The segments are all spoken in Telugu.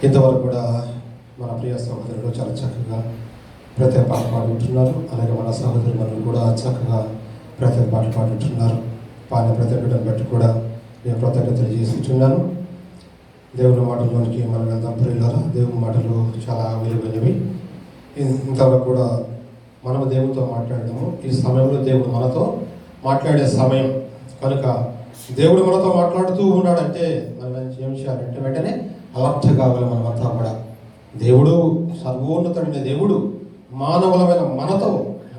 ఇంతవరకు కూడా మన ప్రియ సహోదరులు చాలా చక్కగా ప్రత్యేక పాట పాడుకుంటున్నారు. అలాగే మన సహోదరులు కూడా చక్కగా ప్రత్యేక పాటలు పాడుకుంటున్నారు. పాడిన ప్రతి బిడ్డను బట్టి కూడా నేను కృతజ్ఞతలు చేసుకుంటున్నాను. దేవుని మాటల్లోనికి మనం వెళ్దాం ప్రియులారా. దేవుని మాటలు చాలా విలువైనవి. ఇంతవరకు కూడా మనం దేవునితో మాట్లాడము. ఈ సమయంలో దేవుడు మనతో మాట్లాడే సమయం కనుక దేవుడు మనతో మాట్లాడుతూ ఉన్నాడంటే మనం ఏం చేయాలంటే వెంటనే అలర్ట్ కావాలి. మనమంతా కూడా దేవుడు సర్వోన్నతుడైన దేవుడు మానవులమైన మనతో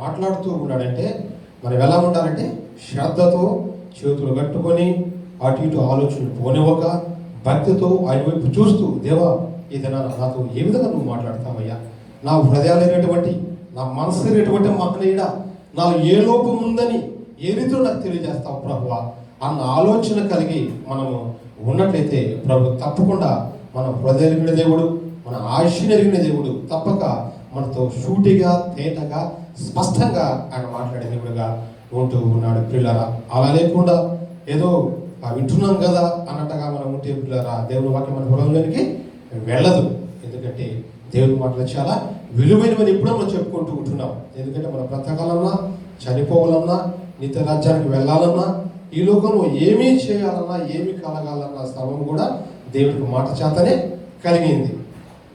మాట్లాడుతూ ఉన్నాడంటే మనం ఎలా ఉండాలంటే శ్రద్ధతో చేతులు కట్టుకొని అటు ఇటు ఆలోచనలు పోనివ్వక భక్తితో ఆయన వైపు చూస్తూ, దేవా ఇది నాతో ఏ విధంగా నువ్వు మాట్లాడతావయ్యా, నా హృదయాలైనటువంటి నా మనసు అయినటువంటి మహనీయుడ, నాలో ఏ లోపం ఉందని ఏ రీతిలో నాకు తెలియజేస్తావు ప్రభువా అన్న ఆలోచన కలిగి మనము ఉన్నట్లయితే ప్రభు తప్పకుండా మన హృదయం ఎరిగిన దేవుడు, మన ఆశని ఎరిగిన దేవుడు తప్పక మనతో సూటిగా తేటగా స్పష్టంగా ఆయన మాట్లాడే దేవుడుగా ఉంటూ ఉన్నాడు ప్రియులారా. అలా లేకుండా ఏదో వింటున్నాం కదా అన్నట్టుగా మనం ఉంటే ప్రియులారా దేవుని వాక్యం మన హృదయంలోనికి వెళ్ళదు. ఎందుకంటే దేవుని మాటలు చాలా విలువైనవని ఎప్పుడో మనం చెప్పుకుంటూ ఉంటున్నాం. ఎందుకంటే మనం బ్రతకాలన్నా, చనిపోవాలన్నా, నిత్య రాజ్యానికి వెళ్ళాలన్నా, ఈ లోకంలో ఏమీ చేయాలన్నా, ఏమి కలగాలన్నా సర్వం కూడా దేవుడికి మాట చేతనే కలిగింది.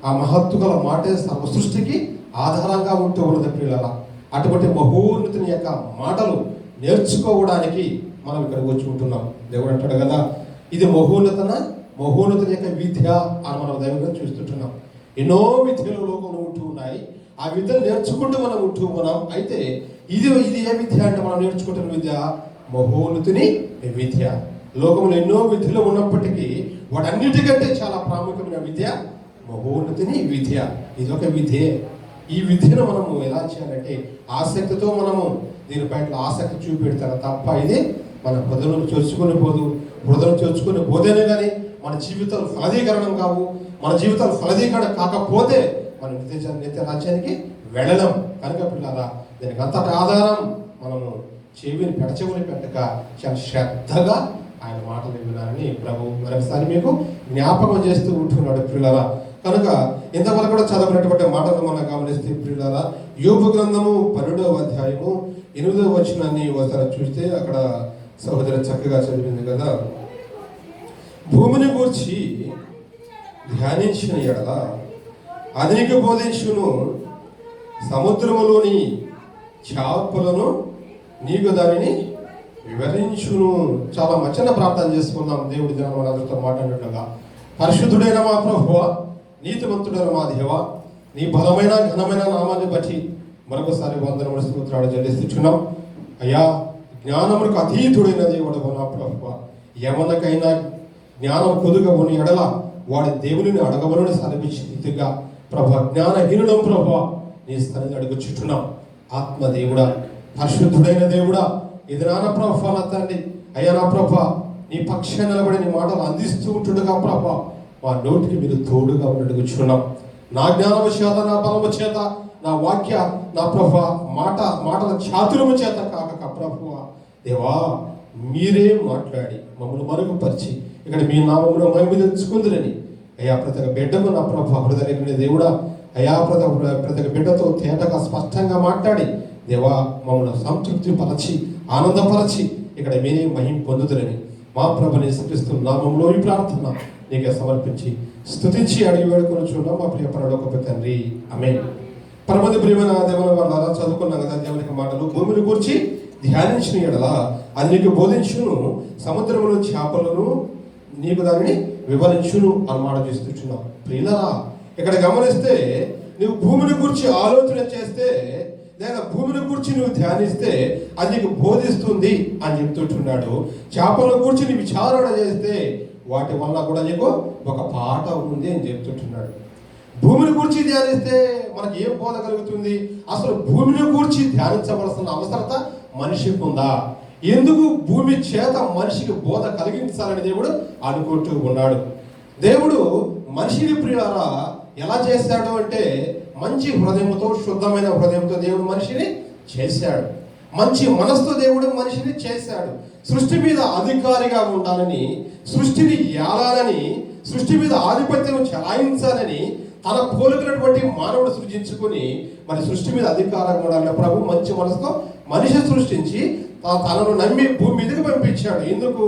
ఆ మహత్తు గల మాటే సర్వ సృష్టికి ఆధారంగా ఉంటూ ఉన్నది ప్రియులారా. అటువంటి మహోన్నతుని యొక్క మాటలు నేర్చుకోవడానికి మనం ఇక్కడికి వచ్చి ఉంటున్నాం. దేవుడు అంటాడు కదా, ఇది మహోన్నతుని యొక్క విద్య అని మనం దైవంగా చూస్తుంటున్నాం. ఎన్నో విద్యలు లోకంలో ఉంటూ ఉన్నాయి. ఆ విద్యలు నేర్చుకుంటూ మనం ఉంటూ ఉన్నాం. అయితే ఇది ఏ విద్య అంటే మనం నేర్చుకుంటున్న విద్య మహోన్నతుని విద్య. లోకంలో ఎన్నో విద్యలు ఉన్నప్పటికీ వాటన్నిటికంటే చాలా ప్రాముఖ్యమైన విద్య మహోన్నతిని విద్య. ఇదొక విద్యే. ఈ విద్యను మనము ఎలా చేయాలంటే ఆసక్తితో మనము దీనిపైన ఆసక్తి చూపెడతారు తప్ప ఇది మన హృదయం చొచ్చుకొని పోతేనే కానీ మన జీవితాలు ఫలదీకరణం కావు. మన జీవితాలు ఫలదీకరణ కాకపోతే మనం నిత్య రాజ్యానికి వెళ్ళలేం. కనుక పిల్లరా దీనికి అంతటి ఆధారం మనము చెవిని పెట్టక చాలా శ్రద్ధగా ఆయన మాటలు వినాలని ప్రభు మరొకసారి మీకు జ్ఞాపకం చేస్తూ ఉంటున్నాడు ప్రియులారా. కనుక ఇంతవరకు కూడా చదవనటువంటి మాటలు మనం గమనిస్తే ప్రియులారా, యోబు గ్రంథము 12వ అధ్యాయము 8వ వచనాన్ని ఒకసారి చూస్తే అక్కడ సహోదరు చక్కగా చదివింది కదా, భూమిని గూర్చి ధ్యానించిన ఎడల అది నీకు బోధించును, సముద్రములోని చేపలను నీకు దానిని వివరించును. చాలా మంచిగా ప్రార్థన చేసుకుందాం. దేవుడి దినం మనందరితో మాట్లాడినట్లుగా, పరిశుద్ధుడైన మా ప్రభువా, నీతిమంతుడైన మా దేవా, నీ బలమైన ఘనమైన నామాన్ని బట్టి మరొకసారి వందనములు స్తోత్రాలు చెల్లిస్తున్నాం. అయ్యా, జ్ఞానములకు అతీతుడైన దేవుడు నా ప్రభువా, ఎవరికైనా జ్ఞానం కొద్దుగా ఉన్న ఎడల వాడి దేవుని అడగవలని సెలవిచ్చిగా ప్రభా, జ్ఞానహీనుడం ప్రభా నీ స్థానాన్ని అడుగుచుంటున్నాం. ఆత్మదేవుడా, పరిశుద్ధుడైన దేవుడా, ఇది నాన్న ప్రభా నా తండ్రి, అయ్యా నా ప్రభా నీ పక్షాన్ని నిలబడి నీ మాటలు అందిస్తూ ఉంటుండగా ప్రభా మా నోటికి మీరు తోడుగా అడుగుచున్నాం. నా జ్ఞానము చేత, నా బలము చేత, నా వాక్య నా ప్రభా మాటల చాతురము చేత కాక ప్రభువా దేవా మీరే మాట్లాడి మమ్మల్ని మరుగుపరిచి ఇక్కడ మీ నామమును మహిమ తెచ్చుకుందురని అయ్యా ప్రతి బిడ్డకు నా ప్రభా హృదయ దేవుడా, అయ్యా ప్రతి బిడ్డతో తేటగా స్పష్టంగా మాట్లాడి దేవా మమ్మల్ని సంతృప్తి పరచి ఆనందపరచి ఇక్కడ మీరే మహిమ పొందుతురని మా ప్రభుని యేసుక్రీస్తు నామములో ఈ ప్రార్థన నీకే సమర్పించి స్తుతించి అడిగి వేడుకొని చూడడం మా ప్రియ పరలోకపు తండ్రి, ఆమేన్. పరమది ప్రియమైన దేవుని వాళ్ళ చదువుకున్నాం కదా దేవునికి మాటలు, భూమిని గురించి ధ్యానించిన ఎడల అది నీకు బోధించును, సముద్రములో చేపలను నీకు దానిని వివరించును అన్నమాట చేస్తున్నాం. ప్రియులరా, ఇక్కడ గమనిస్తే నువ్వు భూమిని గురించి ఆలోచన చేస్తే లేదా భూమిని గురించి నువ్వు ధ్యానిస్తే అది నీకు బోధిస్తుంది అని చెప్తుంటున్నాడు. చేపల గురించి నీ విచారణ చేస్తే వాటి వల్ల కూడా నీకు ఒక పాట ఉంది అని చెప్తుంటున్నాడు. భూమిని గురించి ధ్యానిస్తే మనకి ఏం బోధ కలుగుతుంది? అసలు భూమిని గురించి ధ్యానించవలసిన అవసరత మనిషికి ఉందా? ఎందుకు భూమి చేత మనిషికి బోధ కలిగించాలని దేవుడు అనుకుంటూ ఉన్నాడు. దేవుడు మనిషిని ప్రియారా ఎలా చేశాడు అంటే మంచి హృదయంతో, శుద్ధమైన హృదయంతో దేవుడు మనిషిని చేశాడు. మంచి మనసుతో దేవుడు మనిషిని చేశాడు. సృష్టి మీద అధికారిగా ఉండాలని, సృష్టిని ఏలాలని, సృష్టి మీద ఆధిపత్యం చెలాయించాలని తన పోలికైనటువంటి మానవుడు సృజించుకొని మరి సృష్టి మీద అధికారంగా ఉండాలని ప్రభు మంచి మనసుతో మనిషి సృష్టించి తనను నమ్మి భూమి మీదకి పంపించాడు. ఎందుకు?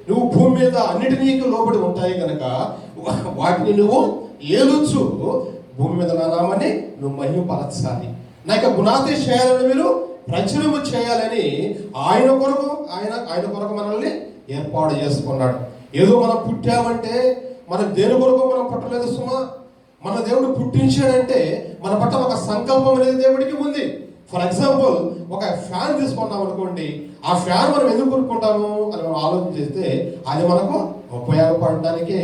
నువ్వు భూమి మీద అన్నిటి నీకు లోబడి ఉంటాయి కనుక వాటిని నువ్వు ఏలుచు భూమి మీద నా నామాన్ని నువ్వు మహిమపరచాలి, నా యొక్క గుణాతిశయాలను మీరు ప్రచురము చేయాలని ఆయన కొరకు మనల్ని ఏర్పాటు చేసుకున్నాడు. ఏదో మనం పుట్టామంటే మన దేని కొరకు మనం పుట్టలేదు సుమా. మన దేవుడు పుట్టించాడంటే మన పట్ల ఒక సంకల్పం అనేది దేవుడికి ఉంది. ఫర్ ఎగ్జాంపుల్, ఒక ఫ్యాన్ తీసుకున్నాం అనుకోండి, ఆ ఫ్యాన్ మనం ఎందుకు కొనుక్కుంటాము అని మనం ఆలోచన చేస్తే అది మనకు ఉపయోగపడటానికే.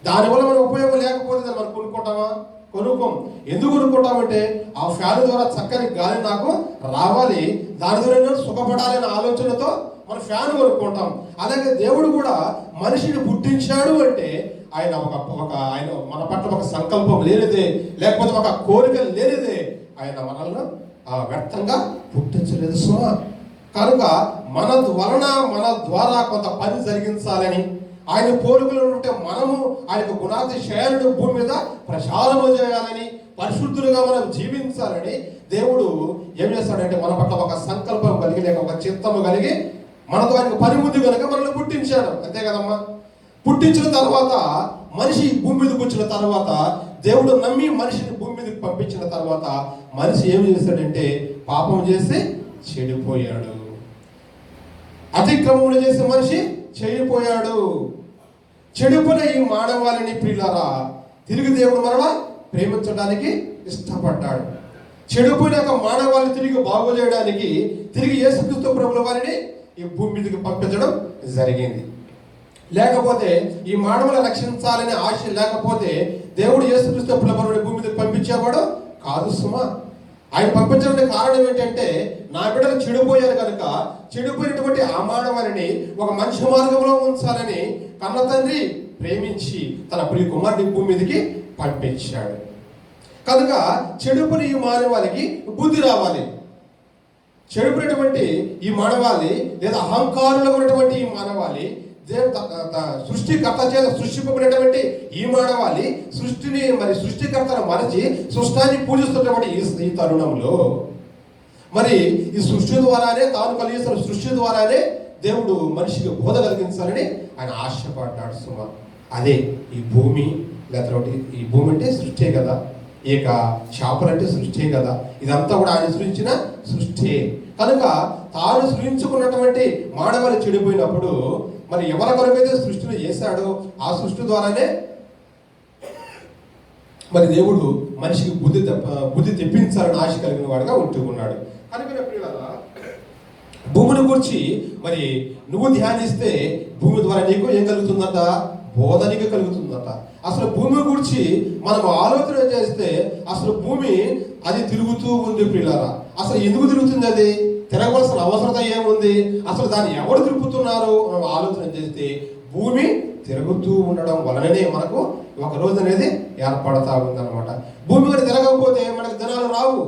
దానివల్ల మనకు ఉపయోగం లేకపోతే దాన్ని మనం కొనుక్కుంటామా? కొనుక్కోం. ఎందుకు కొనుక్కుంటామంటే ఆ ఫ్యాన్ ద్వారా చక్కని గాలి నాకు రావాలి, దాని ద్వారా నేను సుఖపడాలి అనే ఆలోచనతో మన ఫ్యాన్ కొనుక్కుంటాం. అలాగే దేవుడు కూడా మనిషిని పుట్టించాడు అంటే ఆయన ఆయన మన పట్ల ఒక సంకల్పం లేనిదే, లేకపోతే ఒక కోరిక లేనిదే ఆయన మనల్ని వ్యర్థంగా పుట్టించలేదు సుమా. కనుక మన ద్వారా కొంత పని జరిగించాలని, ఆయన పోలికలు ఉంటే మనము ఆయన గుణాతిశయాలను భూమి మీద ప్రచారము చేయాలని, పరిశుద్ధులుగా మనం జీవించాలని దేవుడు ఏం చేస్తాడంటే మన పట్ల ఒక సంకల్పం కలిగి, లేక ఒక చిత్తము కలిగి మనతో ఆయనకు పనిముద్దు కనుక మనల్ని పుట్టించాడు. అంతే కదమ్మా. పుట్టించిన తర్వాత మనిషి భూమి మీదకి వచ్చిన తర్వాత, దేవుడు నమ్మి మనిషిని భూమి మీదకి పంపించిన తర్వాత మనిషి ఏం చేశాడంటే పాపం చేసి చెడిపోయాడు. అతిక్రమములు చేసే మనిషి చెడిపోయాడు. చెడిపోయిన ఈ మానవాళిని ప్రియులారా తిరిగి దేవుడు మరలా ప్రేమించడానికి ఇష్టపడ్డాడు. చెడిపోయిన ఒక మానవాళిని తిరిగి బాగు చేయడానికి తిరిగి యేసుక్రీస్తు ప్రభుల వారిని ఈ భూమి మీదకి పంపించడం జరిగింది. లేకపోతే ఈ మానవులను రక్షించాలనే ఆశ లేకపోతే దేవుడు యేసుక్రీస్తు ప్రభుల వారిని భూమి మీదకి పంపించేవాడు కాదు సుమా. ఆయన పంపించడానికి కారణం ఏంటంటే నా బిడ్డలు చెడిపోయారు కనుక చెడిపోయినటువంటి ఆ మానవాళిని ఒక మంచి మార్గంలో ఉంచాలని కన్న తండ్రి ప్రేమించి తన ప్రియ కుమారుడి భూమి మీదకి పంపించాడు. కనుక చెడిపోయిన ఈ మానవాళికి బుద్ధి రావాలి. చెడిపోయినటువంటి ఈ మానవాళి లేదా అహంకారులు ఉన్నటువంటి ఈ మానవాళి సృష్టికర్త చేత సృష్టింపబడినటువంటి ఈ మానవాళి సృష్టికర్తను మరచి సృష్టాన్ని పూజిస్తున్నటువంటి ఈ తరుణంలో మరి ఈ సృష్టి ద్వారానే తాను కలిగిస్తున్న సృష్టి ద్వారానే దేవుడు మనిషికి బోధ కలిగించాలని ఆయన ఆశపడ్డాడు సుమా. అదే ఈ భూమి, లేకపోతే ఈ భూమి అంటే సృష్టి కదా, ఇక చేపలంటే సృష్టి కదా, ఇదంతా కూడా ఆయన సృష్టించిన సృష్టి. కనుక తాను సృష్టించుకున్నటువంటి మానవాళి చెడిపోయినప్పుడు మరి ఎవరి కొరకైతే సృష్టిని చేశాడో ఆ సృష్టి ద్వారానే మరి దేవుడు మనిషికి బుద్ధి తెప్పించాలని ఆశ కలిగిన వాడుగా ఉంటూ ఉన్నాడు. కనుక భూమిని గురించి మరి నువ్వు ధ్యానిస్తే భూమి ద్వారా నీకు ఏం కలుగుతుందట? బోధనిక కలుగుతుందట. అసలు భూమి గురించి మనం ఆలోచన చేస్తే అసలు భూమి అది తిరుగుతూ ఉంది ప్రియులారా. అసలు ఎందుకు తిరుగుతుంది? అది తిరగవలసిన అవసరత ఏముంది? అసలు దాన్ని ఎవరు తిరుగుతున్నారు మనం ఆలోచన చేస్తే భూమి తిరుగుతూ ఉండడం వలననే మనకు ఒక రోజు అనేది ఏర్పడతా ఉందన్నమాట. భూమి కూడా తిరగకపోతే మనకు దినాలు రావు,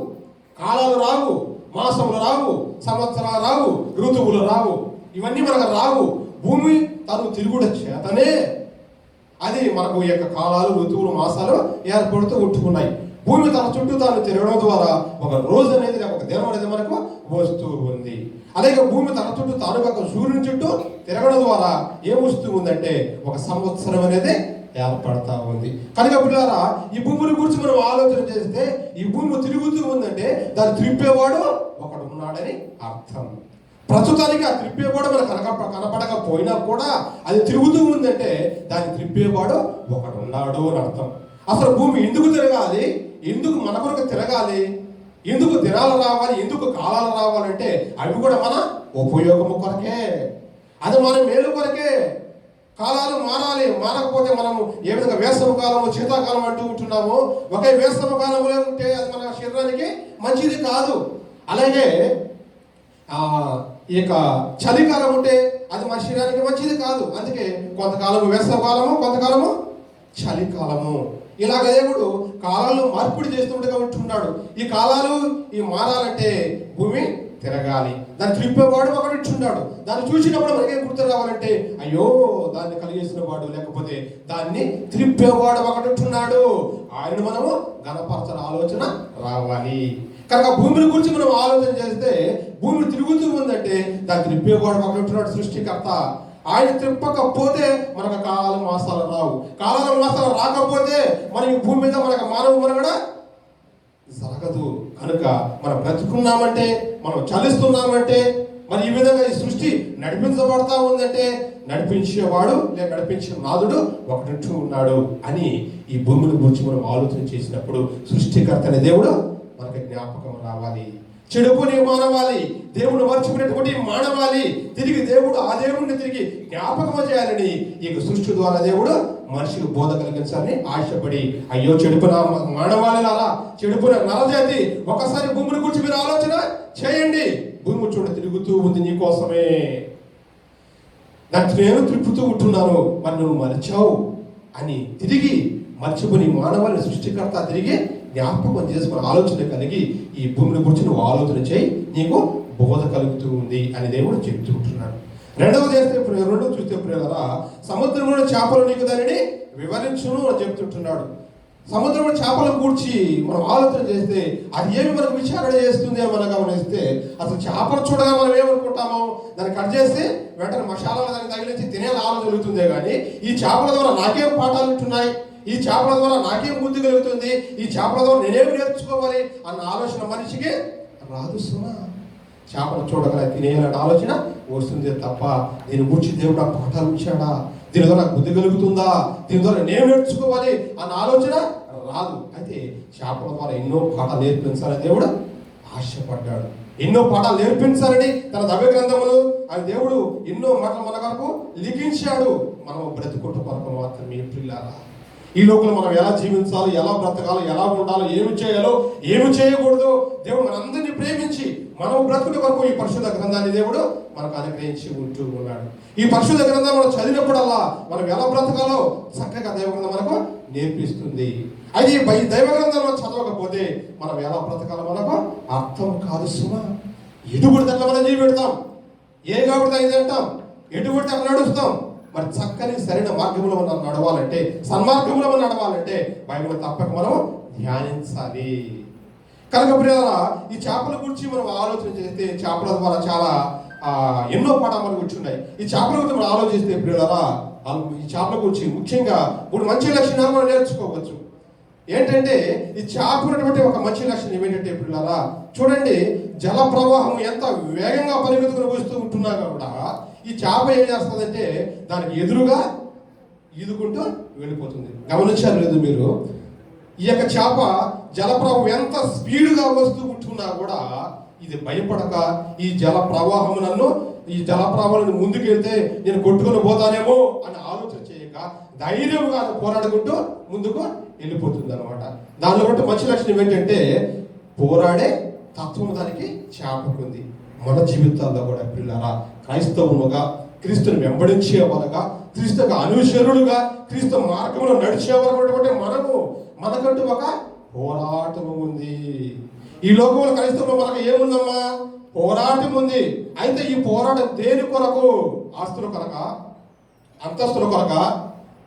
కాలాలు రావు, మాసములు రావు, సంవత్సరాలు రావు, ఋతువులు రావు, ఇవన్నీ మనకు రావు. భూమి తను తిరుగుడు చేతనే అది మనకు ఈ యొక్క కాలాలు, ఋతువులు, మాసాలు ఏర్పడుతూ ఉంటున్నాయి. భూమి తన చుట్టూ తాను తిరగడం ద్వారా ఒక రోజు అనేది, ఒక దినం అనేది మనకు వస్తూ ఉంది. అలాగే భూమి తన చుట్టూ తాను ఒక సూర్యుని చుట్టూ తిరగడం ద్వారా ఏమొస్తూ ఉందంటే ఒక సంవత్సరం అనేది ఏర్పడతా ఉంది. కనుక పిల్లారా ఈ భూమిని గురించి మనం ఆలోచన చేస్తే ఈ భూమి తిరుగుతూ ఉందంటే దాన్ని త్రిప్పేవాడు ఒకడు ఉన్నాడని అర్థం. ప్రస్తుతానికి ఆ త్రిప్పేవాడు మనకు కనపడకపోయినా కూడా అది తిరుగుతూ ఉందంటే దాన్ని త్రిప్పేవాడు ఒకడు ఉన్నాడు అని అర్థం. అసలు భూమి ఎందుకు తిరగాలి? ఎందుకు మన కొరకు తిరగాలి? ఎందుకు దినాలు రావాలి? ఎందుకు కాలాలు రావాలంటే అవి కూడా మన ఉపయోగము కొరకే, అది మన మేలు కొరకే. కాలాలు మారాలి. మారకపోతే మనము ఏ విధంగా వేసవ కాలము, శీతాకాలం అంటూ ఉంటున్నాము. ఒకే వేసవ కాలంలో ఉంటే అది మన శరీరానికి మంచిది కాదు. అలాగే ఇక చలికాలం ఉంటే అది మన శరీరానికి మంచిది కాదు. అందుకే కొంతకాలము వేసవ కాలము, కొంతకాలము చలికాలము. ఇలాగ దేవుడు కాలాలను మార్పిడి చేస్తుండగా ఉంటున్నాడు. ఈ కాలాలు మారాలంటే భూమి తిరగాలి. దాన్ని త్రిప్పేవాడు ఒకడు ఇచ్చున్నాడు. దాన్ని చూసినప్పుడు మనకేం గుర్తు రావాలంటే, అయ్యో దాన్ని కలిగేసిన వాడు, లేకపోతే దాన్ని త్రిప్పేవాడు ఒకడు ఇచ్చున్నాడు, ఆయన మనము గణపరచని ఆలోచన రావాలి. కనుక భూమిని గురించి మనం ఆలోచన చేస్తే, భూమి తిరుగుతూ ఉందంటే దాన్ని త్రిప్పేవాడు ఒకడు ఇచ్చున్నాడు, సృష్టికర్త. ఆయన త్రిప్పకపోతే మనకు కాలాల మాసాలు రావు. కాలాల మాసాలు రాకపోతే మనం ఈ భూమి మీద మనకు మానవ మనుగడ జరగదు. కనుక మనం బ్రతుకున్నామంటే, మనం చలిస్తున్నామంటే, మరి ఈ విధంగా ఈ సృష్టి నడిపించబడతా ఉందంటే నడిపించేవాడు లేక నడిపించే నాదుడు ఒకటి ఉన్నాడు అని ఈ భూమిని గురించి మనం ఆలోచన చేసినప్పుడు సృష్టికర్త అనే దేవుడు మనకి జ్ఞాపకం రావాలి. చెడు పని మానవాలి, దేవుడు మర్చిపోయినటువంటి మానవాలి. తిరిగి దేవుడు ఆ దేవుడిని తిరిగి జ్ఞాపకం చేయాలని ఈ సృష్టి ద్వారా దేవుడు మనిషికి బోధ కలిగించాలని ఆశపడి, అయ్యో చెడుపున మానవాళిలారా, చెడుపున నరజాతి, ఒకసారి భూమిని గురించి మీరు ఆలోచన చేయండి. భూమి చూడ తిరుగుతూ ఉంది నీకోసమే, నాకు నేను తిప్పుతూ ఉంటున్నాను, మరి నువ్వు మరిచావు అని తిరిగి మర్చిపోయి మానవాళిని సృష్టికర్త తిరిగి జ్ఞాపకం చేసుకుని ఆలోచన కలిగి ఈ భూమిని గురించి నువ్వు ఆలోచన చేయి, నీకు బోధ కలుగుతూ ఉంది అని దేవుడు చెప్తూ ఉంటున్నాడు. రెండవ చూస్తే ప్రియులారా, సముద్రంలో చేపలు నీకు దానిని వివరించును అని చెప్తుంటున్నాడు. సముద్రంలో చేపల కూర్చి మనం ఆలోచన చేస్తే అది ఏమి మనకు విచారణ చేస్తుంది అని మనం గమనిస్తే, అసలు చేపలు చూడగా మనం ఏమనుకుంటామో, దాన్ని కట్ చేస్తే వెంటనే మసాలాలు దాన్ని తగిలించి తినేలా ఆలోచన జరుగుతుందే కానీ ఈ చేపల ద్వారా నాకేం పాఠాలు ఉంటున్నాయి, ఈ చేపల ద్వారా నాకేం బుద్ధి కలుగుతుంది, ఈ చేపల ద్వారా నేనేమి నేర్చుకోవాలి అన్న ఆలోచన మనిషికి రాదు సుమా. చేపలు చూడగల తినేయాలన్న ఆలోచన వస్తుంది తప్ప దీని గురించి దేవుడు నాకు పాఠాలు ఇచ్చాడా, దీని ద్వారా నాకు బుద్ధి కలుగుతుందా, దీని ద్వారా నేను నేర్చుకోవాలి అన్న ఆలోచన రాదు. అయితే చేపల ద్వారా ఎన్నో పాఠాలు నేర్పించాలని దేవుడు ఆశపడ్డాడు. ఎన్నో పాఠాలు నేర్పించాలని తన దైవ గ్రంథములు ఆయన దేవుడు ఎన్నో మాటలు మన కొరకు లిఖించాడు. మనం బ్రతుకుంటూ కొరకు మాత్రమే పిల్లారా. ఈ లోకంలో మనం ఎలా జీవించాలి, ఎలా బ్రతకాలి, ఎలా ఉండాలి, ఏమి చేయాలో ఏమి చేయకూడదు దేవుడు మనందరినీ ప్రేమించి మనం బ్రతుకునే వరకు ఈ పరిశుద్ధ గ్రంథాన్ని దేవుడు మనకు అనుగ్రహించి ఉంటూ ఉన్నాడు. ఈ పరిశుద్ధ గ్రంథం మనం చదివినప్పుడల్లా మనం ఎలా బ్రతకాలో చక్కగా దైవ గ్రంథం మనకు నేర్పిస్తుంది. అయితే ఈ దైవ గ్రంథంలో చదవకపోతే మనం ఎలా బ్రతకాలో మనకు అర్థం కాదు సుమా. ఎటుబడితే అట్లా మనం జీవి పెడతాం, ఏ కాబట్టి అయితే అంటాం, ఎటుబడితే అట్లా నడుస్తాం. మరి చక్కని సరైన మార్గంలో మనం నడవాలంటే, సన్మార్గంలో మనం నడవాలంటే బైబిల్ తప్పక మనం ధ్యానించాలి. కనుక ప్రియులారా, ఈ చేపల గురించి మనం ఆలోచన చేస్తే చేపల ద్వారా చాలా ఎన్నో పాఠాలు మనకు వచ్చున్నాయి. ఈ చేపల గురించి మనం ఆలోచిస్తే ప్రియులారా, ఈ చేపల గురించి ముఖ్యంగా 3 మంచి లక్షణాలు మనం నేర్చుకోవచ్చు. ఏంటంటే ఈ చేపనటువంటి ఒక మంచి లక్షణం ఏమిటంటే ప్రియులారా, చూడండి, జల ప్రవాహం ఎంత వేగంగా పరిగెత్తుకుని వస్తూ ఉంటున్నా కూడా ఈ చేప ఏం చేస్తుందంటే దానికి ఎదురుగా ఈదుకుంటూ వెళ్ళిపోతుంది. గమనించారు లేదు మీరు? ఈ యొక్క చేప జలప్రవాహం ఎంత స్పీడ్గా వస్తూ ఉంటున్నా కూడా ఇది భయపడక ఈ జల ప్రవాహం ఈ జల ప్రవాహాన్ని ముందుకెళ్తే నేను కొట్టుకొని పోతానేమో అని ఆలోచన చేయక ధైర్యంగా పోరాడుకుంటూ ముందుకు వెళ్ళిపోతుంది అనమాట. దానిలో బట్టి మంచి లక్షణం ఏంటంటే పోరాడే తత్వం దానికి చేపకుంది. మన జీవితాల్లో కూడా పిల్లరా, క్రైస్తవులుగా, క్రీస్తుని వెంబడించే వాళ్ళగా, క్రీస్తుకు అనుచరులుగా, క్రీస్తు మార్గంలో నడిచేవారు మనకంటూ ఒక పోరాటం ఉంది. ఈ లోకంలో క్రైస్తవులు మనకు ఏముందమ్మా? పోరాటం ఉంది. అయితే ఈ పోరాటం దేని కొరకు? ఆస్తుల కొరక, అంతస్తుల కొరక,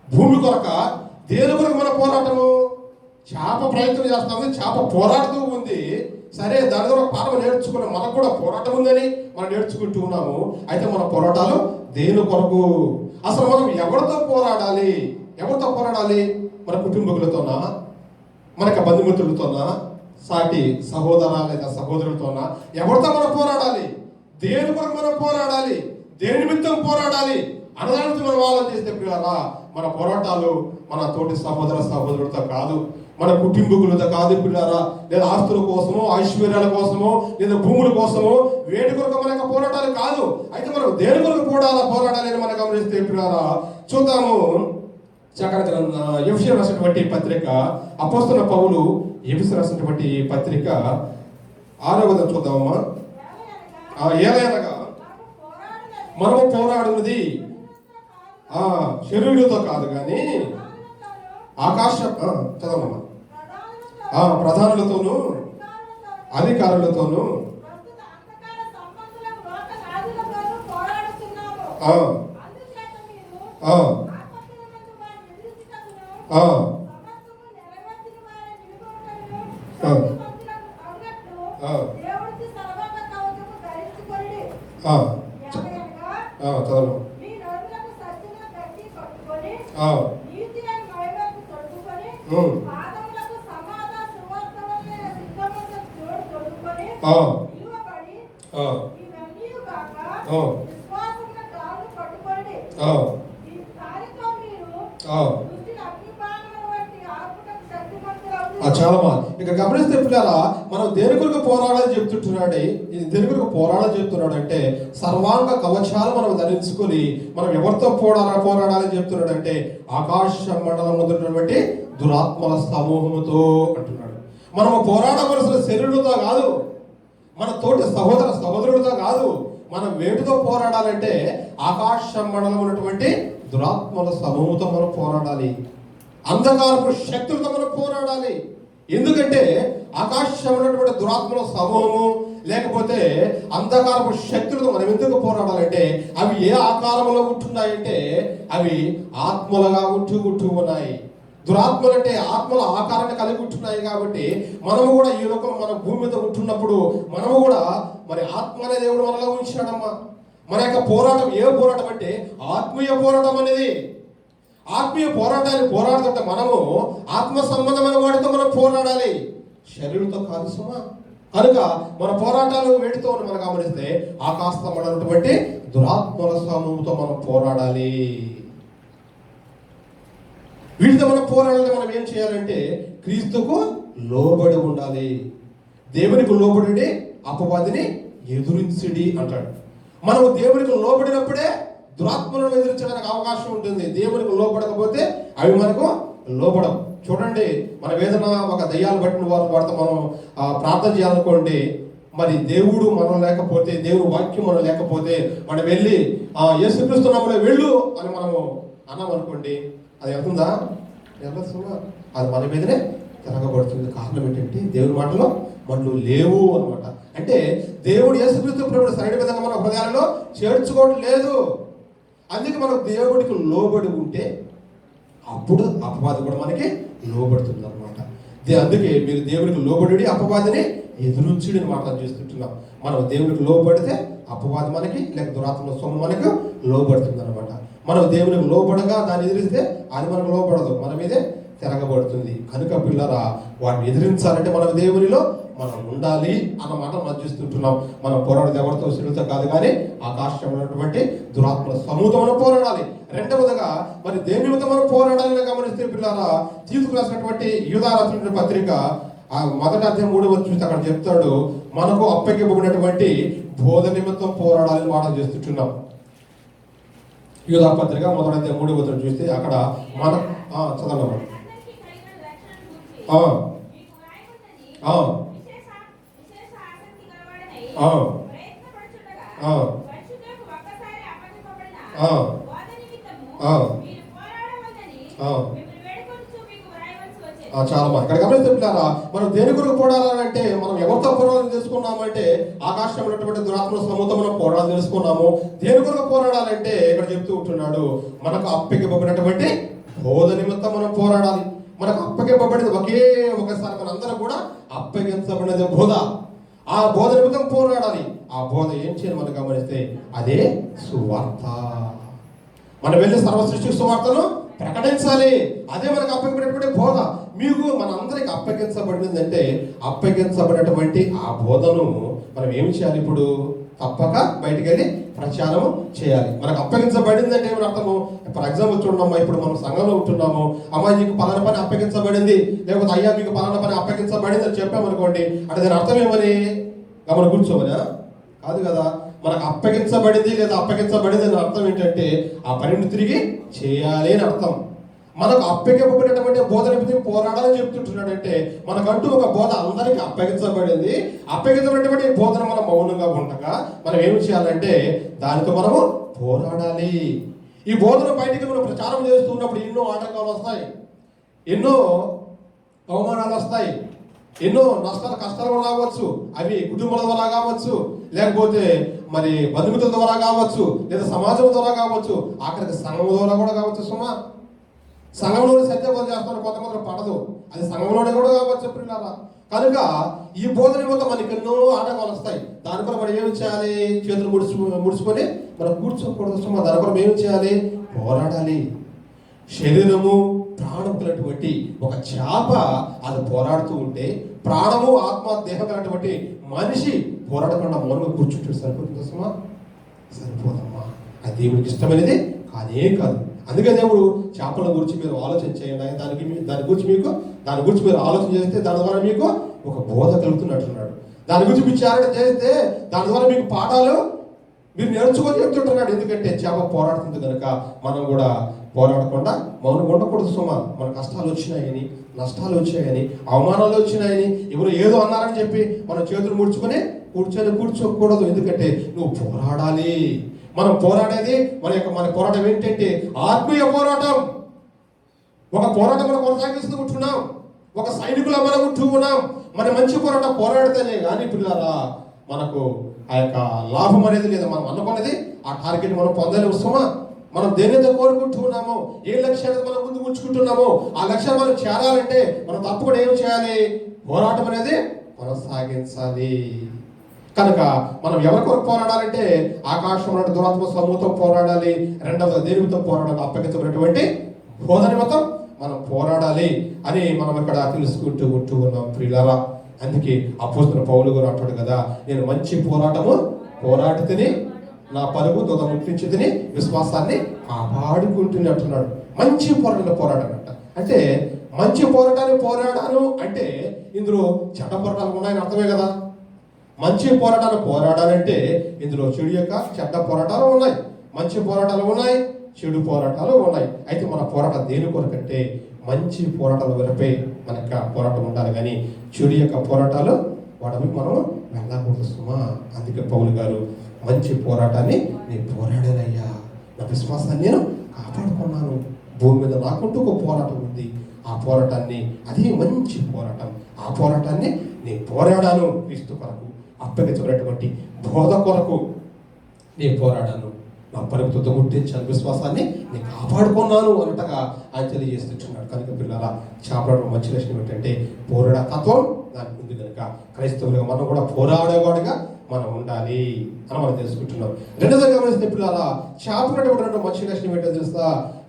భూమి కొరక, దేని కొరకు మన పోరాటము? చేప ప్రయత్నం చేస్తా ఉంది, చేప పోరాడుతూ ఉంది. సరే, దాని ద్వారా పాఠం నేర్చుకున్నాం, మనకు కూడా పోరాటం ఉందని మనం నేర్చుకుంటూ ఉన్నాము. అయితే మన పోరాటాలు దేని కొరకు? అసలు మనం ఎవరితో పోరాడాలి? మన కుటుంబకులతోనా, మనకు బంధుమిత్రులతోనా, సాటి సహోదర లేదా సహోదరులతోనా? ఎవరితో మనం పోరాడాలి? దేని కొరకు మనం పోరాడాలి? దేని నిమిత్తం పోరాడాలి అనడానికి మనం ఆలోచన చేస్తే పిల్లలా, మన పోరాటాలు మన తోటి సహోదరులతో కాదు, మన కుటుంబకులతో కాదు పిల్లరా. లేదా ఆస్తుల కోసమో, ఐశ్వర్యాల కోసమో, లేదా భూముల కోసమో, వేటి కొరకు మన యొక్క పోరాటాలు కాదు. అయితే మనం దేని కొరకు పోరాడాలి అని మనం గమనిస్తే పిల్లరా, చూద్దాము. ఎఫెసీయులకు రాసినటువంటి పత్రిక, అపోస్తలుడైన పౌలు ఎఫెసీయులకు రాసినటువంటి పత్రిక 6వ అధ్యాయం చూద్దామమ్మా. ఏలయనగా మనము పోరాడున్నది శరీరులతో కాదు కానీ ఆకాశ చదవమ్మా, ప్రధానులతోనూ అధికారులతోనూ ఆ, అందుచేత మీరు ఆ, ఆపత్తులందు వారిని ఎదురించుటకును, ఆ, సమస్తము నెరవేర్చిన వారి నిలువబడుటకును ఆ. శక్తిమంతులకు అన్నట్లు ఆ. దేవుడికి సర్వాంగ కవచము ధరించుకొనుడి. ఆ. ఎలాగనగా చదవండి. మీ నడుములకు సత్యముల గట్టి కట్టుకొని, ఆ, నీతి అని మహిమకు తొడుగుకొని, ఉమ్, పాదములకు సమాధాన సువార్తమైన సిద్ధములకు జోడు తొడుగుకొని, ఆ, నిలువబడి ఆ, ఇవన్నీయు కాక ఆ. విశ్వాసమున కాళ్ళు పట్టుకోండి. ఆ, దానితో మీరు ఆ. దృష్టిని అగ్నిబాణముల వంటి ఆర్పుటకు శక్తిమంతులవుదురు. చాలమ్మా ఇక్కడ గమనిస్తే పిల్లరా, మనం దేని కొరకు పోరాడాలని చెప్తుంటున్నాడు. ఇది దేని కొరకు పోరాడాలని చెప్తున్నాడు అంటే సర్వాంగ కవచాలు మనం ధరించుకొని మనం ఎవరితో పోరాడాలని చెప్తున్నాడు అంటే ఆకాశ మండలం ఉన్నటువంటి దురాత్మల సమూహముతో అంటున్నాడు. మనము పోరాడవలసిన శరీరులతో కాదు, మన తోటి సహోదరుడితో కాదు. మనం వేటితో పోరాడాలంటే ఆకాశ మండలం ఉన్నటువంటి దురాత్మల సమూహంతో మనం పోరాడాలి. అంధకారపు శక్తులతో మనం పోరాడాలి. ఎందుకంటే ఆకాశం ఉన్నటువంటి దురాత్మల సమూహము లేకపోతే అంధకారపు శక్తులతో మనం ఎందుకు పోరాడాలంటే అవి ఏ ఆకారంలో ఉంటున్నాయంటే అవి ఆత్మలుగా ఉంటూ ఉన్నాయి. దురాత్మలు అంటే ఆత్మల ఆకారాన్ని కలిగి ఉంటున్నాయి. కాబట్టి మనము కూడా ఈ లోకం మన భూమి మీద ఉంటున్నప్పుడు మనము కూడా మరి ఆత్మ అనే దేవుడు మనలో ఉంచాడమ్మా. మన యొక్క పోరాటం ఏ పోరాటం అంటే ఆత్మీయ పోరాటం అనేది. ఆత్మీయ పోరాటాన్ని పోరాడుతుంటే మనము ఆత్మ సంబంధమైన వాటితో మనం పోరాడాలి, శరీరంతో కాదు సుమా. కనుక మన పోరాటాలు వేటితో మనం గమనిస్తే ఆకాశమైనటువంటి దురాత్మల సమూహంతో మనం పోరాడాలి. వీటితో మనం పోరాడాలి. మనం ఏం చేయాలంటే క్రీస్తుకు లోబడి ఉండాలి. దేవునికి లోబడి అపవాదిని ఎదురించుడి అంటాడు. మనము దేవునికి లోబడినప్పుడే దురాత్మలను ఎదిరించడానికి అవకాశం ఉంటుంది. దేవునికి లోపడకపోతే అవి మనకు లోపడం. చూడండి, మన వేదన ఒక దయ్యాలు పట్టిన వారితో మనం ప్రార్థన చేయాలనుకోండి, మరి దేవుడు మనం లేకపోతే, దేవుడు వాక్యం మనం లేకపోతే మనం వెళ్ళి యేసుక్రీస్తు నామములో వెళ్ళు అని మనము అన్నాం అనుకోండి, అది వెళ్తుందా? వెళ్ళొస్తుందా? అది మన మీదనే తిరగబడుతుంది. కారణం ఏంటంటే దేవుని మాటలో మనలో లేవు అనమాట. అంటే దేవుడు యేసుక్రీస్తు ప్రభువు సరైన విధంగా మన హృదయాలలో చేర్చుకోవడం లేదు. అందుకే మనం దేవుడికి లోబడి ఉంటే అప్పుడు అపవాది కూడా మనకి లోబడుతుంది అనమాట. అందుకే మీరు దేవుడికి లోబడి అపవాదిని ఎదురుచుడి మాట చేస్తుంటున్నాం. మనం దేవుడికి లోబడితే అపవాది మనకి లేక దురాత్మ సొమ్ము మనకు లోబడుతుంది అనమాట. మనం దేవునికి లోబడగా దాన్ని ఎదిరిస్తే అది మనకు లోబడదు, మన మీదే తిరగబడుతుంది. కనుక పిల్లరా, వాటిని ఎదిరించాలంటే మనం దేవునిలో మనం ఉండాలి అన్నమాట మనం చూస్తుంటున్నాం. మనం పోరాడేది ఎవరితో శరీరంతో కాదు, కానీ ఆకాశంలో ఉన్నటువంటి దురాత్మల సమూహంతో మనం పోరాడాలి. రెండవదిగా మరి దేని నిమిత్తం మనం పోరాడాలని గమనిస్తే పిల్లరా, తీసుకురాసినటువంటి యూదా రాసిన పత్రిక మొదటి అధ్యాయం 3వ చూస్తే అక్కడ చెప్తాడు, మనకు అప్పగింపబడినటువంటి బోధ నిమిత్తం పోరాడాలని మాట చేస్తుంటున్నాం. యూదా పత్రిక మొదటి అధ్యాయం 3వ చూస్తే అక్కడ మన చదవండి. చాలా బాగా ఇక్కడ గమనిస్తున్నారా, మనం దేని కొరకు పోరాడాలంటే మనం ఎవరితో పోరాడాలని తెలుసుకున్నామంటే ఆకాశం ఉన్నటువంటి దురాత్మ సమూహంతో మనం పోరాడాలని తెలుసుకున్నాము. దేని కొరకు పోరాడాలంటే ఇక్కడ చెప్తూ ఉంటున్నాడు, మనకు అప్పగింపబడినటువంటి బోధ నిమిత్తం మనం పోరాడాలి. మనకు అప్పగింపబడింది ఒకసారి మనందరం కూడా అప్పగించబడినది బోధ. ఆ బోధ నిమిత్తం పోరాడాలి. ఆ బోధ ఏం చేయాలి మనం గమనిస్తే అదే సువార్త. మనం వెళ్ళి సర్వ సృష్టి సువార్తను ప్రకటించాలి. అదే మనకు అప్పగింపబడినటువంటి బోధ. మీకు మన అందరికి అప్పగించబడింది అంటే అప్పగించబడినటువంటి ఆ బోధను మనం ఏం చేయాలి? ఇప్పుడు తప్పక బయటికి వెళ్ళి ప్రచారం చేయాలి. మనకు అప్పగించబడింది అంటే ఏమని అర్థము? ఫర్ ఎగ్జాంపుల్ చూడమ్మా, ఇప్పుడు మనం సంఘంలో ఉంటున్నాము, అమ్మాయి నీకు పలానా పని అప్పగించబడింది, లేకపోతే అయ్యా మీకు పలానా పని అప్పగించబడింది అని చెప్పామనుకోండి, అంటే దాని అర్థం ఏమని? గమన కూర్చోమనా? కాదు కదా. మనకు అప్పగించబడింది లేదా అప్పగించబడింది అని అర్థం ఏంటంటే ఆ పనిని తిరిగి చేయాలి అని అర్థం. మనకు అప్పగింపబడినటువంటి బోధన పోరాడాలని చెప్తుంటున్నాడంటే మనకంటూ ఒక బోధ అందరికీ అప్పగించబడింది. అప్పగించబడినటువంటి బోధన మనం మౌనంగా ఉండగా మనం ఏమి చేయాలంటే దానితో మనము పోరాడాలి. ఈ బోధన బయటికి మనం ప్రచారం చేస్తున్నప్పుడు ఎన్నో ఆటంకాలు వస్తాయి, ఎన్నో అవమానాలు వస్తాయి. ఎన్నో నష్టాలు కష్టాలు కూడా రావచ్చు. అవి కుటుంబాల ద్వారా కావచ్చు, లేకపోతే మరి బంధుమిత్రుల ద్వారా కావచ్చు, లేదా సమాజం ద్వారా కావచ్చు, ఆఖరికి సంఘం ద్వారా కూడా కావచ్చు. సుమా సంఘంలోనే సత్యబోధ చేస్తున్నారు, కొంతమంది పడదు, అది సంఘంలోనే కూడా కావచ్చు ప్రియులారా. కనుక ఈ బోధన మొత్తం మనకి ఎన్నో ఆటంకాలు వస్తాయి. దానిపై మనం ఏమి చేయాలి? చేతులు ముడుచుకొని మనం కూర్చోకూడదు సుమా. దానిపై మనం ఏమి చేయాలి? పోరాడాలి. శరీరము ప్రాణం కలిగినటువంటి ఒక చేప అది పోరాడుతూ ఉంటే, ప్రాణము ఆత్మ దేహం కలిగినటువంటి మనిషి పోరాడకుండా మౌనంగా కూర్చుంటే సరిపోతుంది సుమా? సరిపోదమ్మా. అది దేవుడికి ఇష్టమైనది కాదే కాదు. అందుకే దేవుడు చేపల గురించి మీరు ఆలోచన చేయండి, దాని గురించి మీరు ఆలోచన చేస్తే దాని ద్వారా మీకు ఒక బోధ కలుగుతున్నట్టున్నాడు. దాని గురించి విచారణ చేస్తే దాని ద్వారా మీకు పాఠాలు మీరు నేర్చుకొని చెప్తుంటున్నాడు. ఎందుకంటే చేప పోరాడుతుంది కనుక మనం కూడా పోరాడకుండా మౌనం ఉండకూడదు సుమా. మన కష్టాలు వచ్చినాయని, నష్టాలు వచ్చాయని, అవమానాలు వచ్చినాయని, ఎవరు ఏదో అన్నారని చెప్పి మనం చేతులు ముడుచుకొని కూర్చోకూడదు. ఎందుకంటే నువ్వు పోరాడాలి. మనం పోరాడేది మన పోరాటం ఏంటంటే ఆత్మీయ పోరాటం. ఒక పోరాటం మనం కొనసాగిస్తూ ఉంటున్నాం, ఒక సైనికులా మనం ఉంటూ ఉన్నాం. మన మంచి పోరాటం పోరాడితేనే కానీ పిల్లరా మనకు ఆ యొక్క లాభం అనేది లేదా మనం అనుకున్నది ఆ టార్గెట్ మనం పొందలేము సుమా. మనం దేనితో కోరుకుంటూ ఉన్నామో, ఏ లక్ష్యాన్ని మనం ముందు ఉంచుకుంటున్నామో ఆ లక్ష్యాన్ని మనం చేరాలంటే మనం తప్పకుండా ఏం చేయాలి? పోరాటం అనేది కొనసాగించాలి. కనుక మనం ఎవరి కొరకు పోరాడాలంటే ఆకాశంలో దురాత్మ సమూహంతో పోరాడాలి. రెండవది దేవునితో పోరాడాలి. అప్పగించబడినటువంటి బోధన మొత్తం మనం పోరాడాలి అని మనం ఇక్కడ తెలుసుకుంటూ ఉన్నాం ప్రియులారా. అందుకే అపోస్తలుడైన పౌలు గారు అంటాడు కదా, నేను మంచి పోరాటము పోరాడితేనే నా పరుగు దొంగ ముట్టించుదని విశ్వాసాన్ని కాపాడుకుంటున్నట్టున్నాడు. మంచి పోరాటం అంటే మంచి పోరాటాన్ని పోరాడాను అంటే ఇందులో చెడ్డ పోరాటాలు ఉన్నాయని అర్థమే కదా. మంచి పోరాటాలు పోరాడాలంటే ఇందులో చెడ్డ పోరాటాలు ఉన్నాయి, మంచి పోరాటాలు ఉన్నాయి, చెడు పోరాటాలు ఉన్నాయి. అయితే మన పోరాటం దేని కొరకంటే మంచి పోరాటాలు వరపై మనకు పోరాటం ఉండాలి, కానీ చెడు యొక్క పోరాటాలు వాడవి మనం వెళ్ళకూడదు సుమా. అందుకే పౌలు గారు మంచి పోరాటాన్ని నేను పోరాడానయ్యా, నా విశ్వాసాన్ని నేను కాపాడుకున్నాను. భూమి మీద నాకుంటూ ఒక పోరాటం ఉంది, ఆ పోరాటాన్ని అదే మంచి పోరాటం, ఆ పోరాటాన్ని నేను పోరాడాను. క్రీస్తు కొరకు అప్పగించబడినటువంటి బోధ కొరకు నేను పోరాడాను, నా పరుగుతో ముట్టించాను, విశ్వాసాన్ని నేను కాపాడుకున్నాను అన్నట్టుగా ఆయన తెలియజేస్తున్నాడు. కనుక పిల్లల చేపలడం మంచి లక్షణం ఏంటంటే పోరాడ తత్వం దానికి ఉంది. కనుక క్రైస్తవులుగా మనం కూడా పోరాడేవాడుగా మనం ఉండాలి అని మనం తెలుసుకుంటున్నాం. రెండోది గమనిస్తే పిల్లల చేపలటువంటి మంచి లక్షణం ఏంటో తెలుస్తా,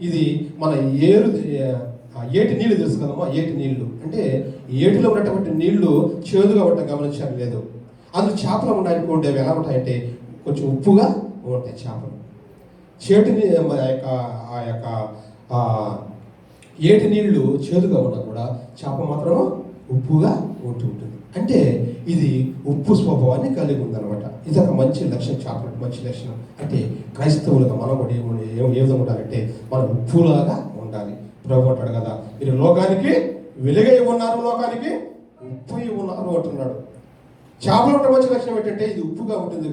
ఇది మన ఏటి నీళ్లు తెలుసు కదమ్మా. ఏటి నీళ్లు అంటే ఏటిలో ఉన్నటువంటి నీళ్లు చేదుగా ఉండటం గమనించడం లేదు. అందులో చేపలు ఉన్నాయనుకోండి, అవి ఎలా ఉంటాయంటే కొంచెం ఉప్పుగా ఉంటాయి చేపలు. ఆ యొక్క ఏటి నీళ్లు చేదుగా ఉన్నా కూడా చేప మాత్రం ఉప్పుగా ఉంటుంది. అంటే ఇది ఉప్పు స్వభావాన్ని కలిగి ఉందన్నమాట. ఇది ఒక మంచి లక్షణం, చేపల మంచి లక్షణం. అంటే క్రైస్తవులుగా మనం కూడా ఏ విధంగా ఉండాలంటే మనం ఉప్పులాగా ఉండాలి. ప్రభు అంటాడు కదా, మీరు లోకానికి వెలుగై ఉన్నారు, లోకానికి ఉప్పు ఉన్నారు అంటున్నాడు. చేపలు ఉంటే మంచి లక్షణం ఏంటంటే ఇది ఉప్పుగా ఉంటుంది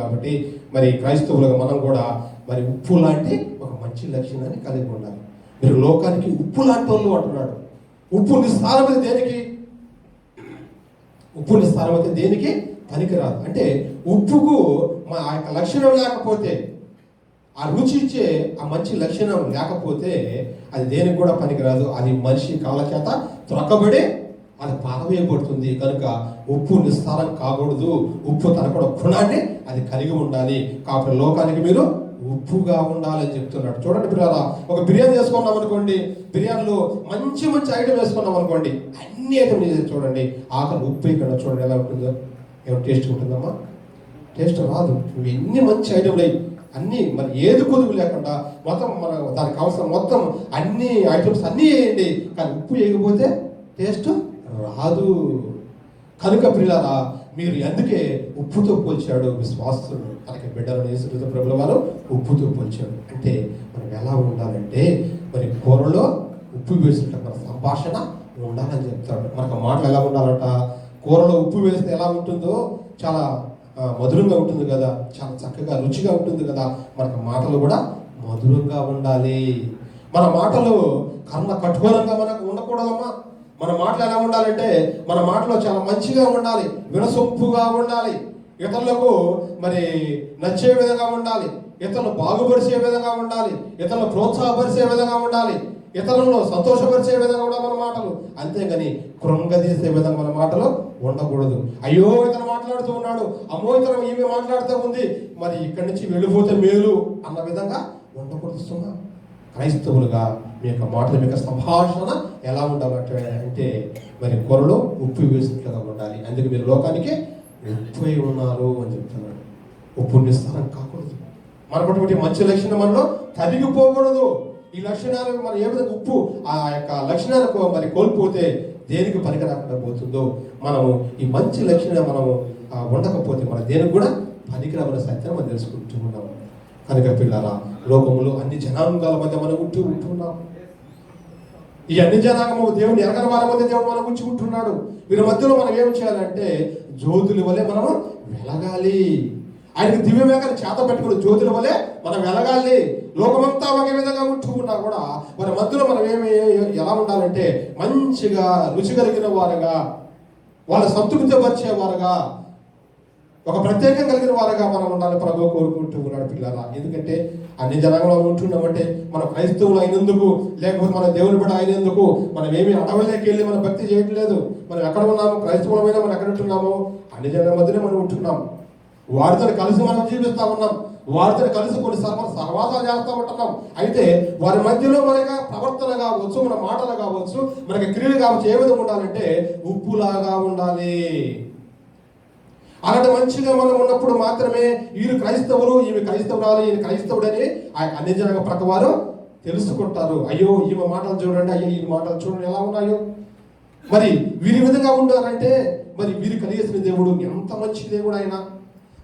కాబట్టి మరి క్రైస్తవులుగా మనం కూడా మరి ఉప్పు లాంటి ఒక మంచి లక్షణాన్ని కలిగి ఉండాలి. మీరు లోకానికి ఉప్పు లాంటి వాళ్ళు అంటున్నాడు. ఉప్పు నిస్సారమైతే దేనికి పనికిరాదు. అంటే ఉప్పుకు ఆ యొక్క లక్షణం లేకపోతే, ఆ రుచి ఇచ్చే ఆ మంచి లక్షణం లేకపోతే అది దేనికి కూడా పనికిరాదు. అది మనిషి కాళ్ళ చేత త్రొక్కబడి అది పారవేయబడుతుంది. కనుక ఉప్పు నిస్సారం కాకూడదు. ఉప్పు తన కూడా గుణాన్ని అది కలిగి ఉండాలి. కాబట్టి లోకానికి మీరు ఉప్పుగా ఉండాలని చెప్తున్నాడు. చూడండి పిల్లరా, ఒక బిర్యానీ చేసుకున్నాం అనుకోండి, బిర్యానీలో మంచి ఐటమ్ వేసుకున్నాం అనుకోండి, అన్ని ఐటమ్ చూడండి, ఆకలి ఉప్పు ఇక్కడ చూడండి ఎలా ఉంటుందో. ఏమో టేస్ట్ ఉంటుందమ్మా? టేస్ట్ రాదు. నువ్వు ఎన్ని మంచి ఐటమ్లు అయ్యి అన్నీ మరి ఏది కొదువు లేకుండా మొత్తం మన దానికి అవసరం మొత్తం అన్ని ఐటమ్స్ అన్నీ వేయండి, కానీ ఉప్పు వేయకపోతే టేస్ట్ రాదు. కనుక పిల్లరా, మీరు అందుకే ఉప్పుతో పోల్చాడు విశ్వాసులు. మనకి బిడ్డలను యేసుక్రీస్తు ప్రభుల వారు ఉప్పుతో పోల్చాడు. అంటే మనం ఎలా ఉండాలంటే మరి కూరలో ఉప్పు వేసినట్టు మన సంభాషణ ఉండాలని చెప్తాడు. మనకు మాటలు ఎలా ఉండాలంట, కూరలో ఉప్పు వేస్తే ఎలా ఉంటుందో చాలా మధురంగా ఉంటుంది కదా, చాలా చక్కగా రుచిగా ఉంటుంది కదా. మనకు మాటలు కూడా మధురంగా ఉండాలి. మన మాటలు కర్ణ కఠోరంగా మనకు ఉండకూడదమ్మా. మన మాటలు ఎలా ఉండాలంటే మన మాటలో చాలా మంచిగా ఉండాలి, వినసొంపుగా ఉండాలి, ఇతరులకు మరి నచ్చే విధంగా ఉండాలి, ఇతరులను బాగుపరిచే విధంగా ఉండాలి, ఇతరులను ప్రోత్సాహపరిచే విధంగా ఉండాలి, ఇతరులను సంతోషపరిచే విధంగా కూడా మన మాటలు. అంతేగాని కృంగదీసే విధంగా మన మాటలు ఉండకూడదు. అయ్యో ఇతను మాట్లాడుతూ ఉన్నాడు, అమ్మో ఇతను ఈమె మాట్లాడుతూ ఉంది, మరి ఇక్కడి నుంచి వెళ్ళిపోతే మేలు అన్న విధంగా ఉండకూడదు. క్రైస్తవులుగా మీ యొక్క మాటలు, మీ యొక్క సంభాషణ ఎలా ఉండాలంటే అంటే మరి కూరలో ఉప్పు వేసినట్లుగా ఉండాలి. అందుకే మీరు లోకానికి ఉప్పు ఉన్నారు అని చెప్తున్నాడు. ఉప్పు నిస్తారం కాకూడదు. మనకు మంచి లక్షణం మనలో తరిగిపోకూడదు. ఈ లక్షణాలు మనం ఏ విధంగా ఉప్పు ఆ యొక్క లక్షణాలకు మరి కోల్పోతే దేనికి పనికి రాకుండా పోతుందో, మనము ఈ మంచి లక్షణం మనము ఉండకపోతే మన దేనికి కూడా పనికిరామని సత్యం మనం తెలుసుకుంటూ ఉన్నాము. కనుక పిల్లల లోకములో అన్ని జనాంగాల మధ్య మనం ఉంటున్నాం. ఈ అన్ని జనాంగము దేవుని ఎరగని వారి మధ్య దేవుడు మనం ఉంటున్నాడు. వీరి మధ్యలో మనం ఏం చేయాలంటే జ్యోతుల వలె మనము వెలగాలి. ఆయనకి దివ్యమేకని చేత పెట్టుకుని జ్యోతుల వలె మనం వెలగాలి. లోకమంతా ఒకే విధంగా ఉన్నా కూడా మన మధ్యలో మనం ఎలా ఉండాలంటే మంచిగా రుచి కలిగిన వారుగా, వాళ్ళ సంతృప్తి పరిచేవారుగా, ఒక ప్రత్యేకం కలిగిన వారుగా మనం ఉండాలి ప్రభువు కోరుకుంటూ ఉన్నాడు పిల్లల. ఎందుకంటే అన్ని జనాంగంలో ఉంటున్నామంటే మనం క్రైస్తవులు అయినందుకు, లేకపోతే మన దేవుని బిడ్డ అయినందుకు మనం ఏమి అడవులకి వెళ్ళి మనం భక్తి చేయట్లేదు. మనం ఎక్కడ ఉన్నాము, క్రైస్తవులమైనా మనం ఎక్కడ ఉంటున్నాము, అన్ని జనాల మధ్యనే మనం ఉంటున్నాం. వారితో కలిసి మనం జీవిస్తూ ఉన్నాం, వారితో కలిసి కొన్నిసార్లు మనం సహవాసాలు చేస్తూ ఉంటున్నాం. అయితే వారి మధ్యలో మనకి ప్రవర్తన కావచ్చు, మన మాటలు కావచ్చు, మనకి క్రియలు కావచ్చు ఏ విధంగా ఉండాలంటే ఉప్పులాగా ఉండాలి. అలాంటి మంచిగా మనం ఉన్నప్పుడు మాత్రమే వీరు క్రైస్తవులు, ఈమె క్రైస్తవురాలు, ఈయన క్రైస్తవుడని ఆ అన్ని జనాంగ ప్రకవారు తెలుసుకుంటారు. అయ్యో ఈమె మాటలు చూడండి, అయ్యో ఈ మాటలు చూడండి ఎలా ఉన్నాయో. మరి వీరి విధంగా ఉండాలంటే మరి వీరు కలిగేసిన దేవుడు ఎంత మంచి దేవుడు అయినా,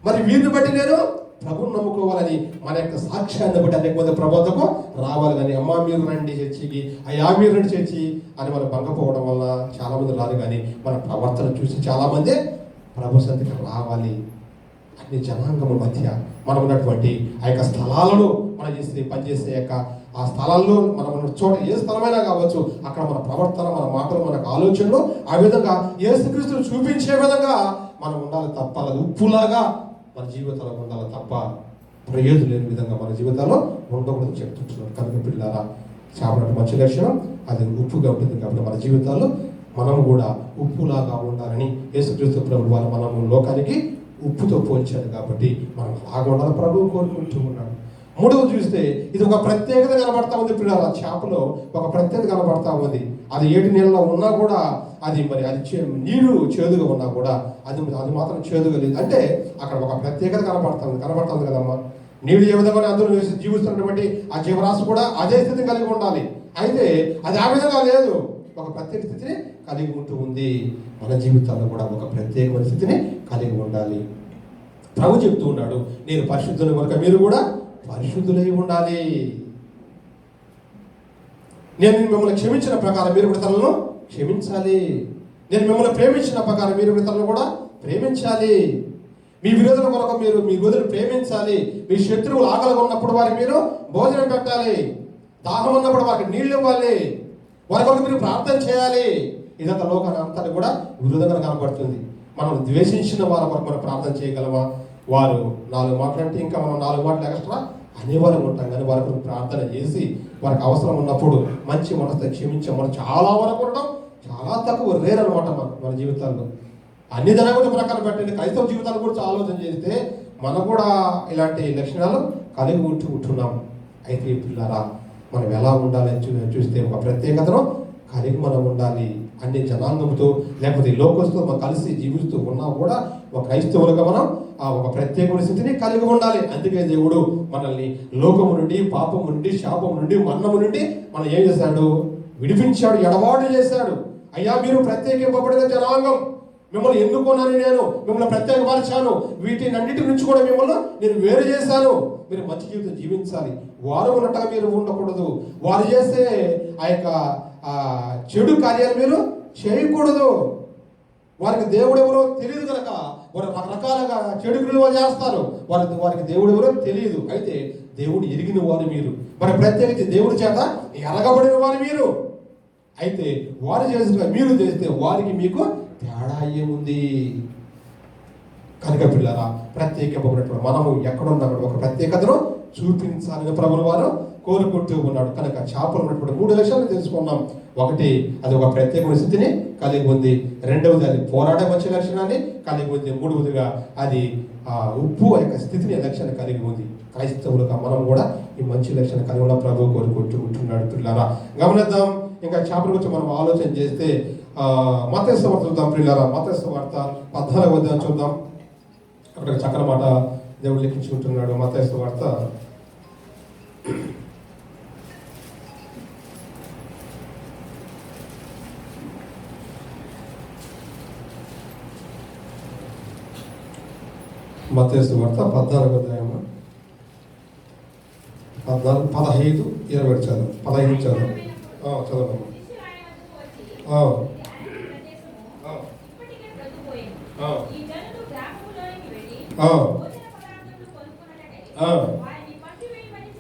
మరి వీరిని బట్టి నేను ప్రభుని నమ్ముకోవాలని మన యొక్క సాక్ష్యాన్ని బట్టి అనేక మంది ప్రబోధకు రావాలి. కానీ అమ్మా మీరు రండి చర్చికి, అయ్యా మీరు రండి చర్చి అని మనం భంగపోవడం వల్ల చాలా మంది రారు. కానీ మన ప్రవర్తన చూసి చాలా మంది ప్రభు సన్నిధికి రావాలి. అన్ని జనాంగముల మధ్య మనం ఉన్నటువంటి ఆ యొక్క స్థలాలను మనం చేసే పనిచేసే యొక్క ఆ స్థలాల్లో మనం ఉన్న చోట ఏ స్థలమైనా కావచ్చు, అక్కడ మన ప్రవర్తన, మన మాటలు, మనకు ఆలోచనలు ఆ విధంగా యేసుక్రీస్తును చూపించే విధంగా మనం ఉండాలి తప్ప, అది ఉప్పులాగా మన జీవితాల్లో ఉండాలి తప్ప ప్రయోజనం లేని విధంగా మన జీవితాల్లో ఉండకూడదు చెప్తుంటున్నాడు. కనుక పిల్లారా, చేపల మంచి లక్షణం అది ఉప్పుగా ఉంటుంది. కాబట్టి మన జీవితాల్లో మనం కూడా ఉప్పులాగా ఉండాలని యేసుక్రీస్తు ప్రభువు వారు మనము లోకానికి ఉప్పుతో పోల్చాడు. కాబట్టి మనం అలాగా ఉండాలని ప్రభువు కోరుకుంటూ ఉన్నాడు. మూడవ చూస్తే ఇది ఒక ప్రత్యేకత కనబడతా ఉంది పిల్లల. చేపలో ఒక ప్రత్యేకత కనబడతా ఉంది. అది ఏటి నీళ్ళలో ఉన్నా కూడా అది మరి అది నీరు చేదుగా ఉన్నా కూడా అది మాత్రం చేదుగా లేదు. అంటే అక్కడ ఒక ప్రత్యేకత కనబడతా ఉంది కదమ్మా. నీళ్ళు ఏ విధంగా అందరూ జీవిస్తున్నటువంటి ఆ జీవరాశి కూడా అదే స్థితిని కలిగి ఉండాలి. అయితే అది ఆ విధంగా లేదు, ఒక ప్రత్యేక స్థితిని కలిగి ఉంటూ ఉంది. మన జీవితాల్లో కూడా ఒక ప్రత్యేకమైన స్థితిని కలిగి ఉండాలి. ప్రభు చెప్తూ ఉన్నాడు, నేను పరిశుద్ధుని కనుక మీరు కూడా పరిశుద్ధులై ఉండాలి. నేను మిమ్మల్ని క్షమించిన ప్రకారం మీరు ఇతరులను క్షమించాలి. నేను మిమ్మల్ని ప్రేమించిన ప్రకారం మీరు ఇతరులను కూడా ప్రేమించాలి. మీ విరోధుల కొరకు మీరు మీ విరోధులను ప్రేమించాలి. మీ శత్రువులు ఆకలిగా ఉన్నప్పుడు వారికి మీరు భోజనం పెట్టాలి. దాహం ఉన్నప్పుడు వారికి నీళ్లు ఇవ్వాలి. వారి కొరకు మీరు ప్రార్థన చేయాలి. ఇదంతా లోకాన్ని అంతా కూడా విరోధంగా కనబడుతుంది. మనం ద్వేషించిన వారి కొరకు మనం ప్రార్థన చేయగలమా? వారు 4 మాటలంటే ఇంకా మనం 4 మాటలు ఎక్స్ట్రా అనేవారం ఉంటాం. కానీ వారి కొరకు ప్రార్థన చేసి వారికి అవసరం ఉన్నప్పుడు మంచి మనసుతో క్షమించే మనం చాలా వరకు ఉండడం చాలా తక్కువ, రేర్ అనమాట మన జీవితాల్లో. అన్ని ధనగుణ ప్రకారం పెట్టండి, క్రైస్తవ జీవితాలు కూడా ఆలోచన చేస్తే మనం కూడా ఇలాంటి లక్షణాలు కలిగి ఉంటున్నాం. అయితే పిల్లరా, మనం ఎలా ఉండాలని చూస్తే ఒక ప్రత్యేకతను కలిగి మనం ఉండాలి. అన్ని జనాంగంతో లేకపోతే లోకస్తుతో మనం కలిసి జీవిస్తూ ఉన్నా కూడా ఒక క్రైస్తవులుగా మనం ఒక ప్రత్యేకమైన స్థితిని కలిగి ఉండాలి. అందుకే దేవుడు మనల్ని లోకము నుండి, పాపము నుండి, శాపము నుండి, మరణము నుండి మనం ఏం చేశాడు? విడిపించాడు, ఎడబాటు చేశాడు. అయ్యా మీరు ప్రత్యేకింపబడిన జనాంగం, మిమ్మల్ని ఎన్నుకున్నాను, నేను మిమ్మల్ని ప్రత్యేకపరిచాను, వీటినన్నిటి నుంచి కూడా మిమ్మల్ని నేను వేరు చేశాను. మీరు మంచి జీవితం జీవించాలి. వారు ఉన్నట్టుగా మీరు ఉండకూడదు. వారు చేసే ఆ యొక్క చెడు కార్యాలు మీరు చేయకూడదు. వారికి దేవుడు ఎవరో తెలియదు కనుక వారు రకరకాలుగా చెడు క్రియలు చేస్తారు. వారికి దేవుడు ఎవరో తెలియదు. అయితే దేవుడు ఎరిగిన వారు మీరు, మరి ప్రత్యేకించి దేవుడి చేత ఎరగబడిన వారు మీరు. అయితే వారు చేసిన మీరు చేస్తే వారికి మీకు తేడా ఏముంది? కనుక పిల్లరా, ప్రత్యేకమైనటువంటి మనము ఎక్కడున్నా కూడా ఒక ప్రత్యేకతను చూపించాలని ప్రభువు వారు కోరుకుంటూ ఉన్నాడు. కనుక చేపలు ఉన్నటువంటి 3 లక్షణాలు తెలుసుకున్నాం. ఒకటి, అది ఒక ప్రత్యేకమైన స్థితిని కలిగి ఉంది. రెండవది, అది పోరాడే మంచి లక్షణాన్ని కలిగి ఉంది. మూడవదిగా, అది ఉప్పు యొక్క స్థితిని లక్షణాన్ని కలిగి ఉంది. క్రైస్తవులుగా మనం కూడా ఈ మంచి లక్షణం కలిగి ఉన్న ప్రభువు కోరుకుంటూ ఉంటున్నాడు. పిల్లరా గమనిద్దాం. ఇంకా చేపల గురించి మనం ఆలోచన చేస్తే మత్తయి సువార్త చూద్దాం. పిల్లరా మత్తయి సువార్త 14వ అధ్యాయం చూద్దాం. అక్కడ చక్కని మాట దేవుడు లిఖించుకుంటున్నాడు. మత్తయి సువార్త 14వ అధ్యాయము 15, 20 చదువు. 15 చదువు. చదవమ్మా.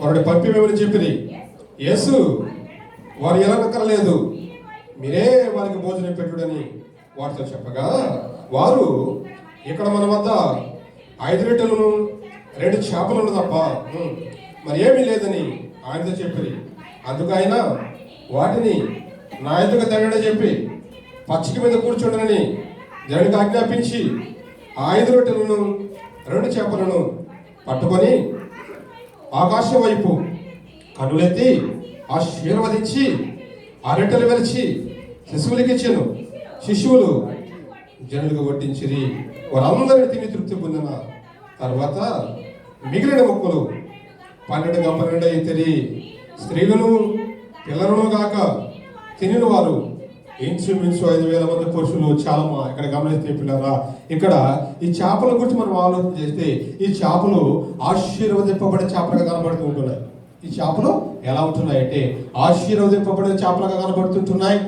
వారిని పంపివేమని చెప్పింది యేసు. వారు ఎలాగక్కర్లేదు, మీరే వారికి భోజనం పెట్టుడని వారితో చెప్పగా, వారు ఇక్కడ మన వద్ద 5 రొట్టెలను 2 చేపలను తప్ప మరి ఏమీ లేదని ఆయనతో చెప్పింది. అందుకు ఆయన వాటిని నా ఎదురుగా తగ్గడని చెప్పి పచ్చిక మీద కూర్చోడనని దేవునికి ఆజ్ఞాపించి 5 రొట్టెలను 2 చేపలను పట్టుకొని ఆకాశం వైపు కన్నులెత్తి ఆశీర్వదించి ఆ రొట్టెలు వెలిచి శిశువులకి ఇచ్చాను. శిశువులు జనులుగా వడ్డించిరి. వారందరిని తిని తృప్తి పొందిన తర్వాత మిగిలిన ముక్కలు 12 గంపలుండే తిరిగి స్త్రీలను పిల్లలను గాక తినిన వారు ఇంచుమించు 5,000 మంది పురుషులు. చాలా ఇక్కడ గమనిస్తే పిల్లరా, ఇక్కడ ఈ చేపల గురించి మనం ఆలోచన చేస్తే ఈ చేపలు ఆశీర్వదింపబడే చేపలుగా కనబడుతూ ఉంటున్నాయి. ఈ చేపలు ఎలా ఉంటున్నాయంటే ఆశీర్వదింపబడే చేపలుగా కనబడుతుంటున్నాయి.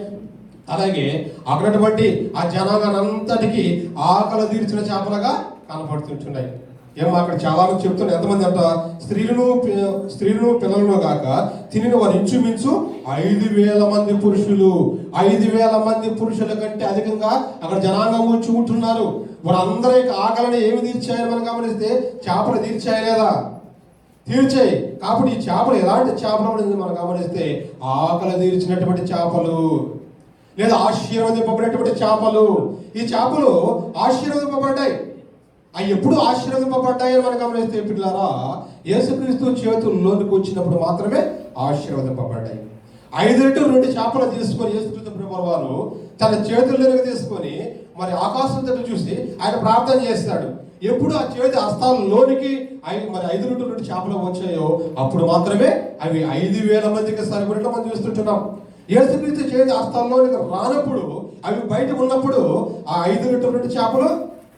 అలాగే అక్కడటువంటి ఆ జనాంగానంతటికి ఆకలి తీర్చిన చేపలుగా కనబడుతుంటున్నాయి. ఏమో అక్కడ చాలా మంది చెప్తున్నారు. ఎంతమంది అంట? స్త్రీలను పిల్లలను కాక తినిన వారు ఇంచుమించు 5,000 మంది పురుషులు. 5,000 మంది పురుషుల కంటే అధికంగా అక్కడ జనాంగం వచ్చి ఉంటున్నారు. వారందరి ఆకలిని ఏమి తీర్చాయని మనం గమనిస్తే చేపలు తీర్చాయి లేదా? తీర్చాయి. కాబట్టి ఈ చేపలు ఎలాంటి చేపలు అనేది మనం గమనిస్తే ఆకలి తీర్చినటువంటి చేపలు లేదా ఆశీర్వదింపబడినటువంటి చేపలు. ఈ చేపలు ఆశీర్వదింపబడ్డాయి. అవి ఎప్పుడు ఆశీర్వదింపబడ్డాయని మనం గమనిస్తే పిల్లారా, యేసుక్రీస్తు చేతుల్లోనికి వచ్చినప్పుడు మాత్రమే ఆశీర్వదింపబడ్డాయి. 5 రొట్టెలు 2 చేపలు తీసుకొని యేసుక్రీస్తు ప్రభువు వారు తన చేతుల్లోకి తీసుకొని మరి ఆకాశం తట్టు చూసి ఆయన ప్రార్థన చేస్తాడు. ఎప్పుడు ఆ చేతి హస్తాల్లోనికి మరి 5 రొట్టెలు 2 చేపలు వచ్చాయో అప్పుడు మాత్రమే అవి 5,000 మందికి సరిపడిన మనం చూస్తుంటున్నాం. యేసుక్రీస్తు చేతి హస్తాల్లోనికి రానప్పుడు, అవి బయట ఉన్నప్పుడు ఆ 5 రొట్టెలు 2 చేపలు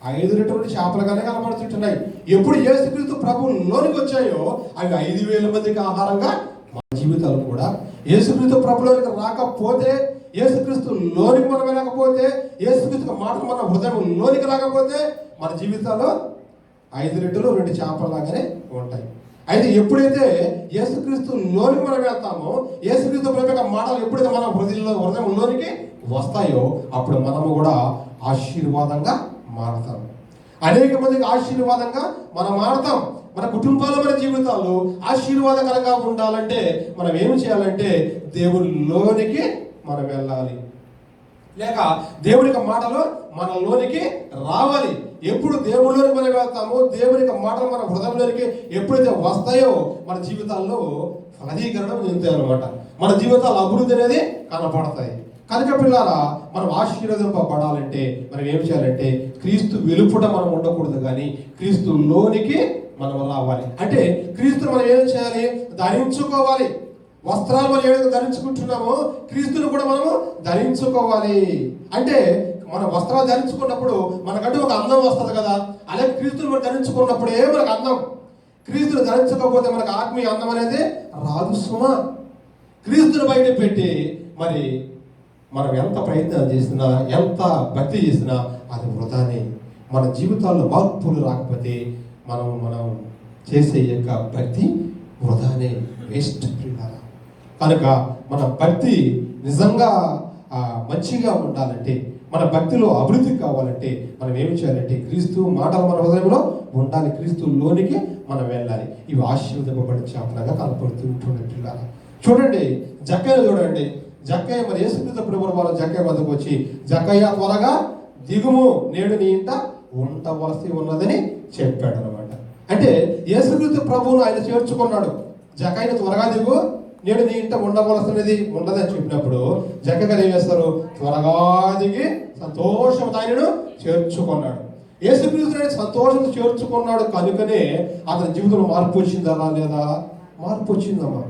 5 రొట్టెలు 2 చేపలుగానే కనబడుతుంటున్నాయి. ఎప్పుడు యేసుక్రీస్తు ప్రభువులోనికి వచ్చాయో అవి 5,000 మందికి ఆహారంగా మన జీవితాలు కూడా యేసుక్రీస్తు ప్రభులోనికి రాకపోతే, యేసుక్రీస్తు లోనికి మనం వెళ్ళకపోతే, యేసుక్రీస్తు మాటలు మన హృదయం లోనికి రాకపోతే మన జీవితాల్లో 5 రొట్టెలు 2 చేపల్లాగానే ఉంటాయి. అయితే ఎప్పుడైతే యేసుక్రీస్తు లోనికి మనం వెళ్తామో, యేసుక్రీస్తు ప్రభు యొక్క మాటలు ఎప్పుడైతే మన హృదయంలోనికి వస్తాయో అప్పుడు మనము కూడా ఆశీర్వాదంగా మారుతాం. అనేక మందికి ఆశీర్వాదంగా మనం మారుతాం. మన కుటుంబాలు, మన జీవితాలు ఆశీర్వాదకరంగా ఉండాలంటే మనం ఏమి చేయాలంటే దేవునిలోనికి మనం వెళ్ళాలి, లేక దేవుని యొక్క మాటలు మనలోనికి రావాలి. ఎప్పుడు దేవుళ్ళలోకి మనం వెళ్తామో, దేవుని యొక్క మాటలు మన హృదయంలోనికి ఎప్పుడైతే వస్తాయో మన జీవితాల్లో ఫలదీకరణం చెందుతాయి అన్నమాట. మన జీవితాల అభివృద్ధి అనేది కనపడతాయి. కనుక పిల్లారా, మనం ఆశీర్వదింపబడాలంటే మనం ఏం చేయాలంటే క్రీస్తు వెలుపుట మనం ఉండకూడదు, కానీ క్రీస్తులోనికి మనం రావాలి. అంటే క్రీస్తు మనం ఏం చేయాలి? ధరించుకోవాలి. వస్త్రాలు మనం ఏదైతే ధరించుకుంటున్నామో క్రీస్తుని కూడా మనము ధరించుకోవాలి. అంటే మన వస్త్రాలు ధరించుకున్నప్పుడు మనకంటే ఒక అందం వస్తుంది కదా, అలాగే క్రీస్తుని మనం ధరించుకున్నప్పుడే మనకు అందం. క్రీస్తుని ధరించకపోతే మనకు ఆత్మీయ అందం అనేది రాదు సుమా. క్రీస్తుని బయట పెట్టి మరి మనం ఎంత ప్రయత్నం చేసినా, ఎంత భక్తి చేసినా అది వృధానే. మన జీవితాల్లో మార్పులు రాకపోతే మనం చేసే యొక్క భక్తి వృధానే, వేస్ట్. కనుక మన భక్తి నిజంగా మంచిగా ఉండాలంటే, మన భక్తిలో అభివృద్ధి కావాలంటే మనం ఏమి చేయాలంటే క్రీస్తు మాటలు మన హృదయంలో ఉండాలి, క్రీస్తులోనికి మనం వెళ్ళాలి. ఇవి ఆశీర్వదింపబడిన చేపలుగా కనపడుతూ ఉంటున్నట్టు చూడండి. జక్కయ్య చూడండి, జక్కయ్య మరి యేసుక్రీస్తు ప్రభువు వారు జక్కయ్య వద్దకు వచ్చి, జక్కయ్య త్వరగా దిగుము, నేడు నీ ఇంట ఉండవలసి ఉన్నదని చెప్పాడు అనమాట. అంటే యేసుక్రీస్తు ప్రభువును ఆయన చేర్చుకున్నాడు. జక్కయ్యను త్వరగా దిగు, నేడు నీ ఇంట ఉండవలసినది ఉండదని చెప్పినప్పుడు జక్కయ్య ఏం చేస్తారు? త్వరగా దిగి సంతోషంతో ఆయనను చేర్చుకున్నాడు. యేసుక్రీస్తుని సంతోషంతో చేర్చుకున్నాడు కనుకనే అతని జీవితంలో మార్పు వచ్చిందా లేదా? మార్పు వచ్చిందమ్మా.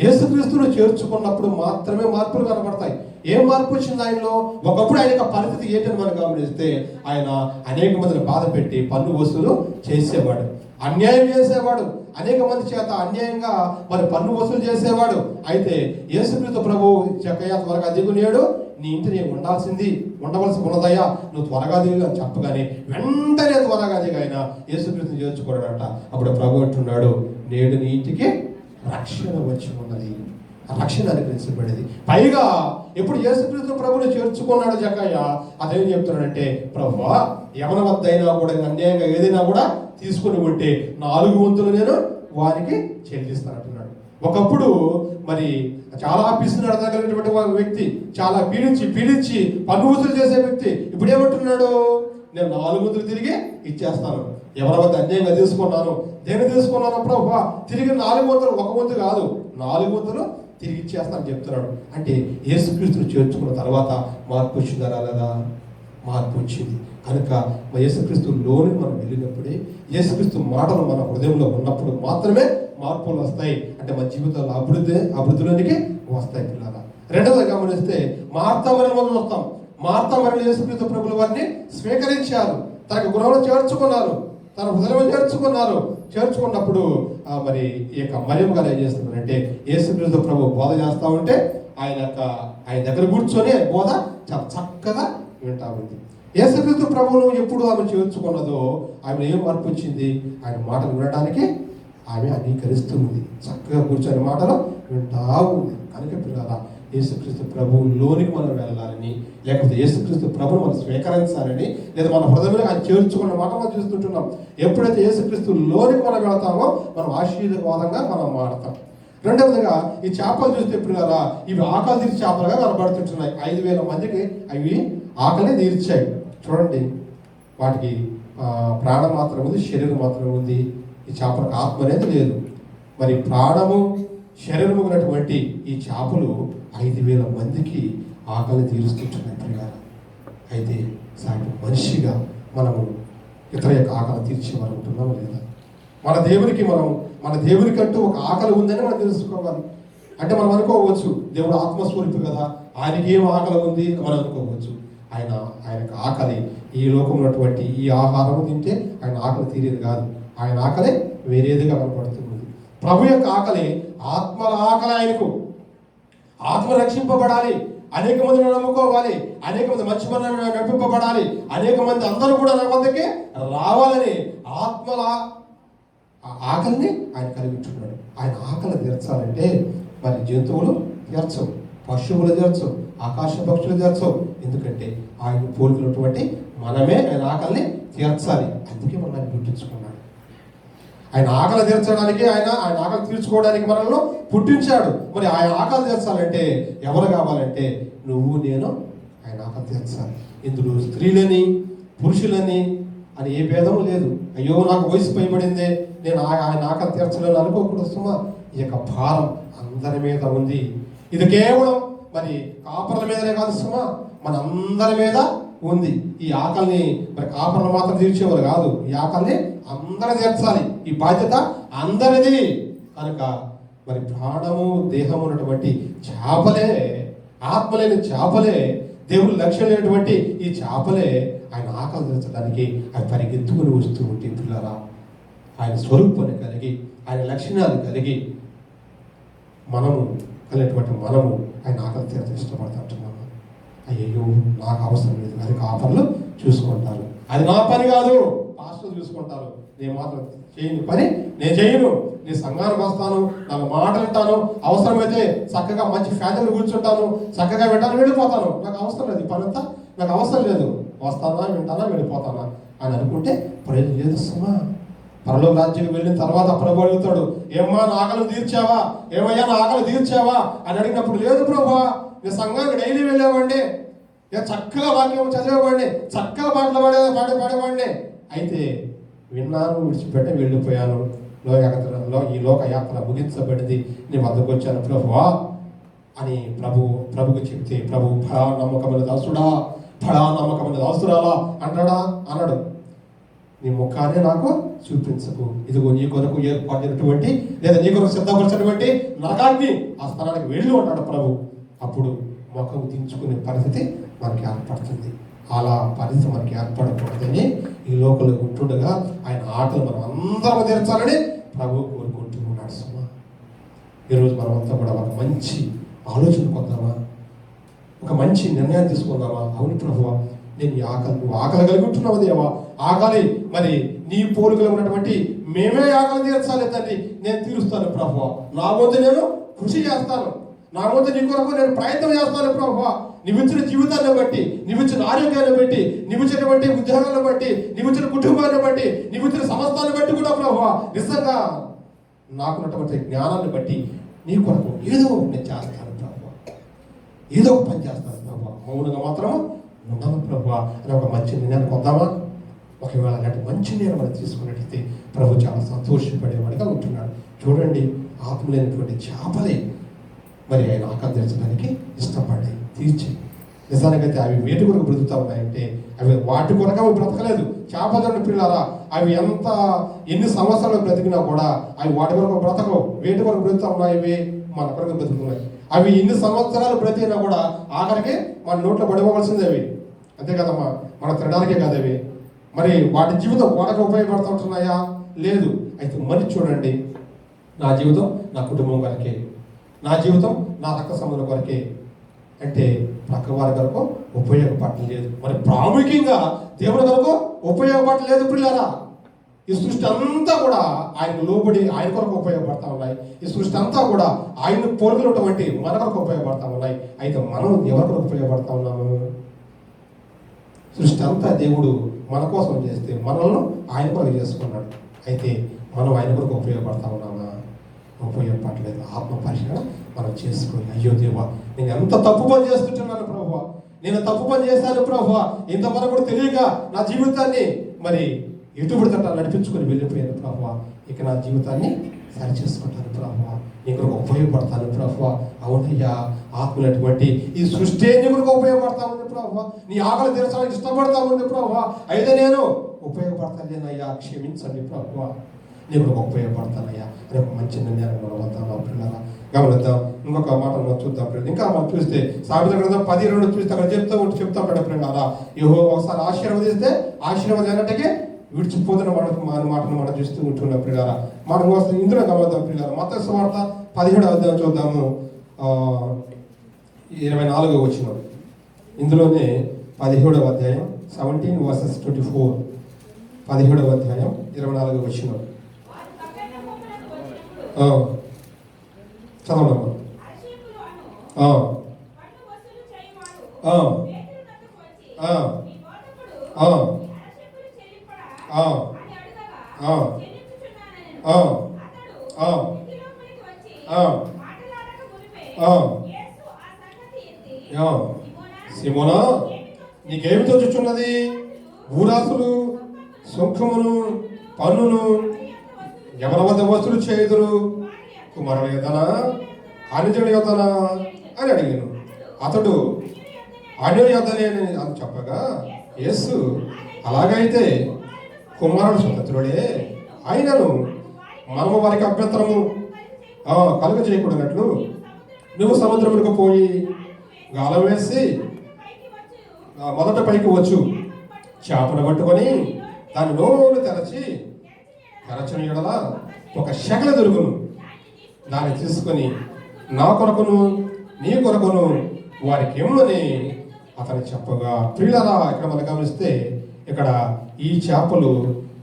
యేసుక్రీస్తును చేర్చుకున్నప్పుడు మాత్రమే మార్పులు కనబడతాయి. ఏం మార్పు వచ్చింది ఆయనలో? ఒకప్పుడు ఆయన యొక్క పరిస్థితి ఏంటని మనం గమనిస్తే, ఆయన అనేక మందిని బాధ పెట్టి పన్ను వసూలు చేసేవాడు, అన్యాయం చేసేవాడు, అనేక మంది చేత అన్యాయంగా మరి పన్ను వసూలు చేసేవాడు. అయితే యేసుక్రీస్తు ప్రభువు జక్కయ్య త్వరగా దిగునేడు, నీ ఇంటి నేను ఉండవలసి ఉన్నదయ్యా, నువ్వు త్వరగా దిగు అని చెప్పగానే వెంటనే త్వరగా దిగి ఆయన యేసుక్రీస్తుని చేర్చుకోవడట. అప్పుడు ప్రభు అంటున్నాడు, నేడు నీ ఇంటికి రక్షణ వచ్చి ఉన్నది, రక్షణ అనుగ్రహించబడేది. పైగా ఎప్పుడు యేసుక్రీస్తు ప్రభుని చేర్చుకున్నాడు జక్కయ్య, అదేం చెప్తున్నాడంటే, ప్రభువా ఎవరి వద్ద అయినా కూడా అన్యాయంగా ఏదైనా కూడా తీసుకుని ఉంటే 4 వంతులు నేను వారికి చెల్లిస్తానంటున్నాడు. ఒకప్పుడు మరి చాలా పిసినాడగలిగినటువంటి వ్యక్తి, చాలా పీడించి పన్ను వసూలు చేసే వ్యక్తి ఇప్పుడు ఏమంటున్నాడు? నేను 4 వంతులు తిరిగి ఇచ్చేస్తాను. ఎవరి వద్ద అన్యాయంగా తీసుకున్నాను, దేని తీసుకున్నాను ప్రభువా, తిరిగి 4 వంతులు, 1 వంతు కాదు 4 వంతులు తిరిగి ఇచ్చేస్తానని చెప్తున్నాడు. అంటే యేసుక్రీస్తును చేర్చుకున్న తర్వాత మార్పు వచ్చిందా రాలేదా? మార్పు వచ్చింది. కనుక మా యేసుక్రీస్తులోని మనం వెళ్ళినప్పుడే, యేసుక్రీస్తు మాటలు మన హృదయంలో ఉన్నప్పుడు మాత్రమే మార్పులు వస్తాయి. అంటే మన జీవితంలో అభివృద్ధిలోనికి వస్తాయి పిల్లల. రెండవది గమనిస్తే మార్తా మరియలు మనం వస్తాం. మార్తా మరియలు యేసుక్రీస్తు ప్రభువుల వారిని స్వీకరించారు, తనకు గృహంలో చేర్చుకున్నారు, తన హృదయంలో చేర్చుకున్నప్పుడు మరి ఈ యొక్క మరియమ్మ గారు ఏం చేస్తున్నారంటే, యేసుక్రీస్తు ప్రభు బోధ చేస్తా ఉంటే ఆయన దగ్గర కూర్చొని బోధ చాలా చక్కగా వింటా ఉంది. యేసుక్రీస్తు ప్రభువును ఎప్పుడు ఆమె చేర్చుకున్నదో ఆమె ఏం మార్పు వచ్చింది? ఆయన మాటలు వినడానికి ఆమె అంగీకరిస్తుంది, చక్కగా కూర్చొని మాటలు వింటా ఉంది. కనుక పిల్లల యేసుక్రీస్తు ప్రభువులోనికి మనం వెళ్ళాలని, లేకపోతే యేసుక్రీస్తు ప్రభువును మనం స్వీకరించాలని, లేదా మన హృదయంలో ఆయన చేర్చుకున్న మాట మనం చూస్తుంటున్నాం. ఎప్పుడైతే యేసుక్రీస్తులోనికి మనం వెళతామో మనం ఆశీర్వాదంగా మనం మారుతాం. రెండవదిగా ఈ చేపలు చూస్తే పిల్లల ఇవి ఆకలి తీర్చి చేపలుగా కనబడుతుంటున్నాయి. 5,000 మందికి అవి ఆకలిని తీర్చాయి. చూడండి, వాటికి ప్రాణం మాత్రం ఉంది, శరీరం మాత్రం ఉంది. ఈ చేపలకు ఆత్మ అనేది లేదు. మరి ప్రాణము శరీరము ఉన్నటువంటి ఈ చేపలు 5,000 మందికి ఆకలిని తీరుస్తుంటున్నాయి పిల్లల. అయితే సాటి మనిషిగా మనము ఇతర యొక్క ఆకలి తీర్చేవారు ఉంటున్నాము లేదా? మన దేవునికంటూ ఒక ఆకలి ఉందని మనం తెలుసుకోవాలి. అంటే మనం అనుకోవచ్చు, దేవుడు ఆత్మస్వరూపి కదా, ఆయనకి ఏం ఆకలి ఉంది మనం అనుకోవచ్చు. ఆయనకు ఆకలి ఈ లోకంలో ఉన్నటువంటి ఈ ఆహారం తింటే ఆయన ఆకలి తీరేది కాదు. ఆయన ఆకలి వేరేదిగా కనపడుతుంది. ప్రభు యొక్క ఆకలి ఆత్మల ఆకలి. ఆయనకు ఆత్మ రక్షింపబడాలి, అనేక మందిని నమ్ముకోవాలి, అనేక మంది మంచి మంది నడిపింపబడాలి, అనేక మంది అందరూ కూడా నా వద్దకే రావాలని ఆత్మల ఆకలిని ఆయన కలిగించున్నాడు. ఆయన ఆకలి తీర్చాలంటే మరి జంతువులు తీర్చవు, పశువులు తీర్చవు, ఆకాశ పక్షులు తీర్చవు. ఎందుకంటే ఆయన పోలినటువంటి మనమే ఆయన ఆకలిని తీర్చాలి. అందుకే మనం ఆయన పుట్టించుకున్నాడు. ఆయన ఆకలి తీర్చడానికి, ఆయన ఆకలి తీర్చుకోవడానికి మనల్ని పుట్టించాడు. మరి ఆయన ఆకలి తీర్చాలంటే ఎవరు కావాలంటే నువ్వు నేను ఆయన ఆకలి తీర్చాలి. ఇందులో స్త్రీలని పురుషులని అని ఏ భేదము లేదు. అయ్యో నాకు వయసు పైబడిందే, నేను ఆయన ఆకలి తీర్చలేను అనుకోకూడదు సుమా. ఈ యొక్క భారం అందరి మీద ఉంది. ఇది కేవలం మరి కాపర్ల మీదనే కాదు సుమా, మన అందరి మీద ఉంది. ఈ ఆకలిని మరి కాపర్లు మాత్రం తీర్చేవారు కాదు, ఈ ఆకలిని అందరూ తీర్చాలి. ఈ బాధ్యత అందరిది. కనుక మరి ప్రాణము దేహము ఉన్నటువంటి చేపలే, ఆత్మలేని చేపలే, దేవుని లక్ష్యం లేనటువంటి ఈ చేపలే ఆయన ఆకలి తీర్చడానికి అవి పరిగెత్తుకుని వస్తూ ఉంటే పిల్లరా, ఆయన స్వరూపాన్ని కలిగి, ఆయన లక్షణాలు కలిగి మనము ఆయన ఆకలి తీర్చ ఇష్టపడుతుంటున్నాము. అయ్యో నాకు అవసరం లేదు, అది కాపర్లు చూసుకుంటారు, అది నా పని కాదు, పాస్టర్లు చూసుకుంటారు, నేను మాత్రం చేయని పని నేను చేయను, నీ సంఘానికి వస్తాను, నాకు మాటలు వింటాను, అవసరమైతే చక్కగా మంచి ఫ్యామిలీ కూర్చుంటాను, చక్కగా వింటాను, వెళ్ళిపోతాను, నాకు అవసరం లేదు, ఈ పని అంతా నాకు అవసరం లేదు, వస్తానా వింటానా వెళ్ళిపోతానా అని అనుకుంటే ప్రయోజనం లేదు సుమా. పరలోక రాజ్యం వెళ్ళిన తర్వాత ప్రభు అడుగుతాడు, ఏమ్మా నా ఆకలి తీర్చావా, ఏమయ్యా నా ఆకలి తీర్చావా అని అడిగినప్పుడు, లేదు ప్రభువా, నీ సంఘానికి డైలీ వెళ్ళేవాడిని, నేను చక్కగా వాక్యం చదివేవాడిని, చక్కగా పాటలు పాడేవాడిని, అయితే విన్నాను, విడిచిపెట్టి వెళ్ళిపోయాను, ఈ లోక యాత్ర ముగించబడింది, నీ వద్దకు వచ్చాను ప్రభువా అని ప్రభుకు చెప్తే, ప్రభు ఫలా నమ్మకమైన దాసుడా, ఫలా నమ్మకమైన దాసురాలా అంటాడా? అనడు. నీ ముఖాన్ని నాకు చూపించకు, ఇదిగో నీ కొరకు ఏర్పడినటువంటి లేదా నీ కొరకు సిద్ధపరిచినటువంటి నగాన్ని ఆ స్థలానికి వెళ్ళి ఉంటాడు ప్రభు. అప్పుడు ముఖం దించుకునే పరిస్థితి మనకి ఏర్పడుతుంది. అలా పరిస్థితి మనకి ఏర్పడకూడదని ఈ లోకంలో ఉంటుండగా ఆయన ఆటలు మనం అందరం తీర్చాలని ప్రభు కోరుకుంటూ ఉన్నాడు సుమా. ఈరోజు మనమంతా కూడా ఒక మంచి ఆలోచన పొందామా, ఒక మంచి నిర్ణయం తీసుకుందామా? అవును ప్రభువా, నేను ఈ నువ్వు ఆకలి కలిగి ఉంటున్నావు దేవా, ఆకలి మరి నీ పోలికలో ఉన్నటువంటి మేమే ఆకలి తీర్చాలి తండ్రి, నేను తీరుస్తాను ప్రభువా, నా వంతు నేను కృషి చేస్తాను, నా వంతు నీ కొరకు నేను ప్రయత్నం చేస్తాను ప్రభువా, నీవిచ్చిన జీవితాన్ని బట్టి, నీవిచ్చిన ఆరోగ్యాన్ని బట్టి, నీవిచ్చినటువంటి ఉద్యోగాలను బట్టి, నీవిచ్చిన కుటుంబాన్ని బట్టి, నీవిచ్చిన సమస్తాన్ని బట్టి కూడా ప్రభువా, నిజంగా నాకున్నటువంటి జ్ఞానాన్ని బట్టి నీ కొరకు ఏదో నేను చేస్తాను ప్రభువా, ఏదో ఒక పని చేస్తాను ప్రభువా, మౌనంగా మాత్రం ఉన్నాను ప్రభువా అని ఒక మంచి నిర్ణయాన్ని పొందామా? ఒకవేళ అలాంటి మంచి నిర్ణయం మనం తీసుకున్నట్లయితే ప్రభు చాలా సంతోషపడేవాడిగా ఉంటున్నాడు. చూడండి, ఆత్మలేనటువంటి చేపలే మరి ఆయన ఆకలి తీర్చడానికి ఇష్టపడి తీర్చి, నిజానికైతే అవి వేటి కొరకు బ్రతుకుతా ఉన్నాయంటే అవి వాటి కొరకు అవి బ్రతకలేదు. చేపల పిల్లరా, అవి ఎన్ని సంవత్సరాలు బ్రతికినా కూడా అవి వాటి కొరకు బ్రతకవు, వేటి కొరకు బ్రతుకుతా ఉన్నాయి, ఇవి మన కొరకు బ్రతుకుతున్నాయి. అవి ఎన్ని సంవత్సరాలు బ్రతికినా కూడా ఆఖరికి మన నోట్లో పడిపోవాల్సిందే అవి, అంతే కదమ్మా, మన తినడానికే కాదు అవి. మరి వాటి జీవితం వాళ్ళకి ఉపయోగపడుతూ ఉంటున్నాయా? లేదు. అయితే మరి చూడండి, నా జీవితం నా కుటుంబం కొరకే, నా జీవితం నా రక్త సంబంధం కొరకే అంటే పక్క వారి కొరకు ఉపయోగపడలేదు. మరి ప్రాముఖ్యంగా దేవుని కొరకు ఉపయోగపడలేదు పిల్లరా. ఈ సృష్టి అంతా కూడా ఆయన లోబడి ఆయన కొరకు ఉపయోగపడతా ఉన్నాయి. ఈ సృష్టి అంతా కూడా ఆయన పోలికలున్నటువంటి మన కొరకు ఉపయోగపడతా ఉన్నాయి. అయితే మనం ఎవరి కొరకు ఉపయోగపడతా ఉన్నాము? సృష్టి అంతా దేవుడు మన కోసం చేస్తే మనల్ని ఆయన కొరకు చేసుకున్నాడు. అయితే మనం ఆయన కొరకు ఉపయోగపడతా ఉన్నామా? ఉపయోగపడలేదు. ఆత్మ పరిశీలన మనం చేసుకొని, అయ్యో దేవా, నేను ఎంత తప్పు పని చేస్తుంటున్నాను ప్రభువా, నేను తప్పు పని చేశాను ప్రభువా, ఇంతవరకు కూడా తెలియక నా జీవితాన్ని మరి ఎటుబడితట నడిపించుకొని వెళ్ళిపోయాను ప్రభువా, ఇక నా జీవితాన్ని సరి చేసుకుంటాను ప్రభువా, నీ కొరకు ఉపయోగపడతాను ప్రభువా. అవునయ్యా, ఆత్మలటువంటి ఈ సృష్టి నీ కొరకు ఉపయోగపడతా ఉంది ప్రభువా, నీ ఆకలి తీర్చడానికి ఇష్టపడతా ఉంది ప్రభువా, అయితే నేను ఉపయోగపడతానేనయ్యా, క్షమించండి ప్రభువా, నీ కొరకు ఉపయోగపడతానయ్యా అని ఒక మంచి నిర్ణయాన్ని మనం వద్దాం పిల్లల. గమనిద్దాం, ఇంకొక మాట మనం చూద్దాం ఫ్రెండ్. ఇంకా మనం చూస్తే సామెతల గ్రంథం 10:2 చూస్తే అక్కడ చెప్తాం ఫ్రెండ్, అలా యెహోవా ఒకసారి ఆశీర్వదిస్తే ఆశీర్వదించే విడిచిపోతున్న మాటను మనం చూస్తూ ఉంటున్నాం పిల్లల. మనం వస్తే ఇందులో గమనిద్దాం పిల్లల. మత్తయి సువార్త 17వ అధ్యాయం చూద్దాము, 24వ వచనం. ఇందులోనే 17వ అధ్యాయం 17:24, 17వ అధ్యాయం 24వ వచనం చదవడమ్మా. సిమోనా, నీకేమి తోచుచున్నది? భూరాసులు, సుంకమును, పన్నును ఎవరి వద్ద వసూలు చేయుదురు? కుమారుని యొద్దనా, అనుజుని యొద్దనా అని అడిగాను. అతడు అనుజుని యొద్దనే అని చెప్పగా, యేసు అలాగైతే కుమారుడు స్వతంత్రుడే, ఆయనను మనము వారికి అభ్యంతరము కలుగ చేయకూడనట్లు నువ్వు సముద్రములకు పోయి గాలం వేసి మొదట పైకి వచ్చు, చేపను పట్టుకొని దాని నోరు తెరచిన ఎడల ఒక శకల దొరుకును, దాన్ని తీసుకొని నా కొరకును నీ కొరకును వారికి ఇమ్మని అతను చెప్పగా. ప్రియులారా, ఇక్కడ మనం గమనిస్తే ఇక్కడ ఈ చేపలు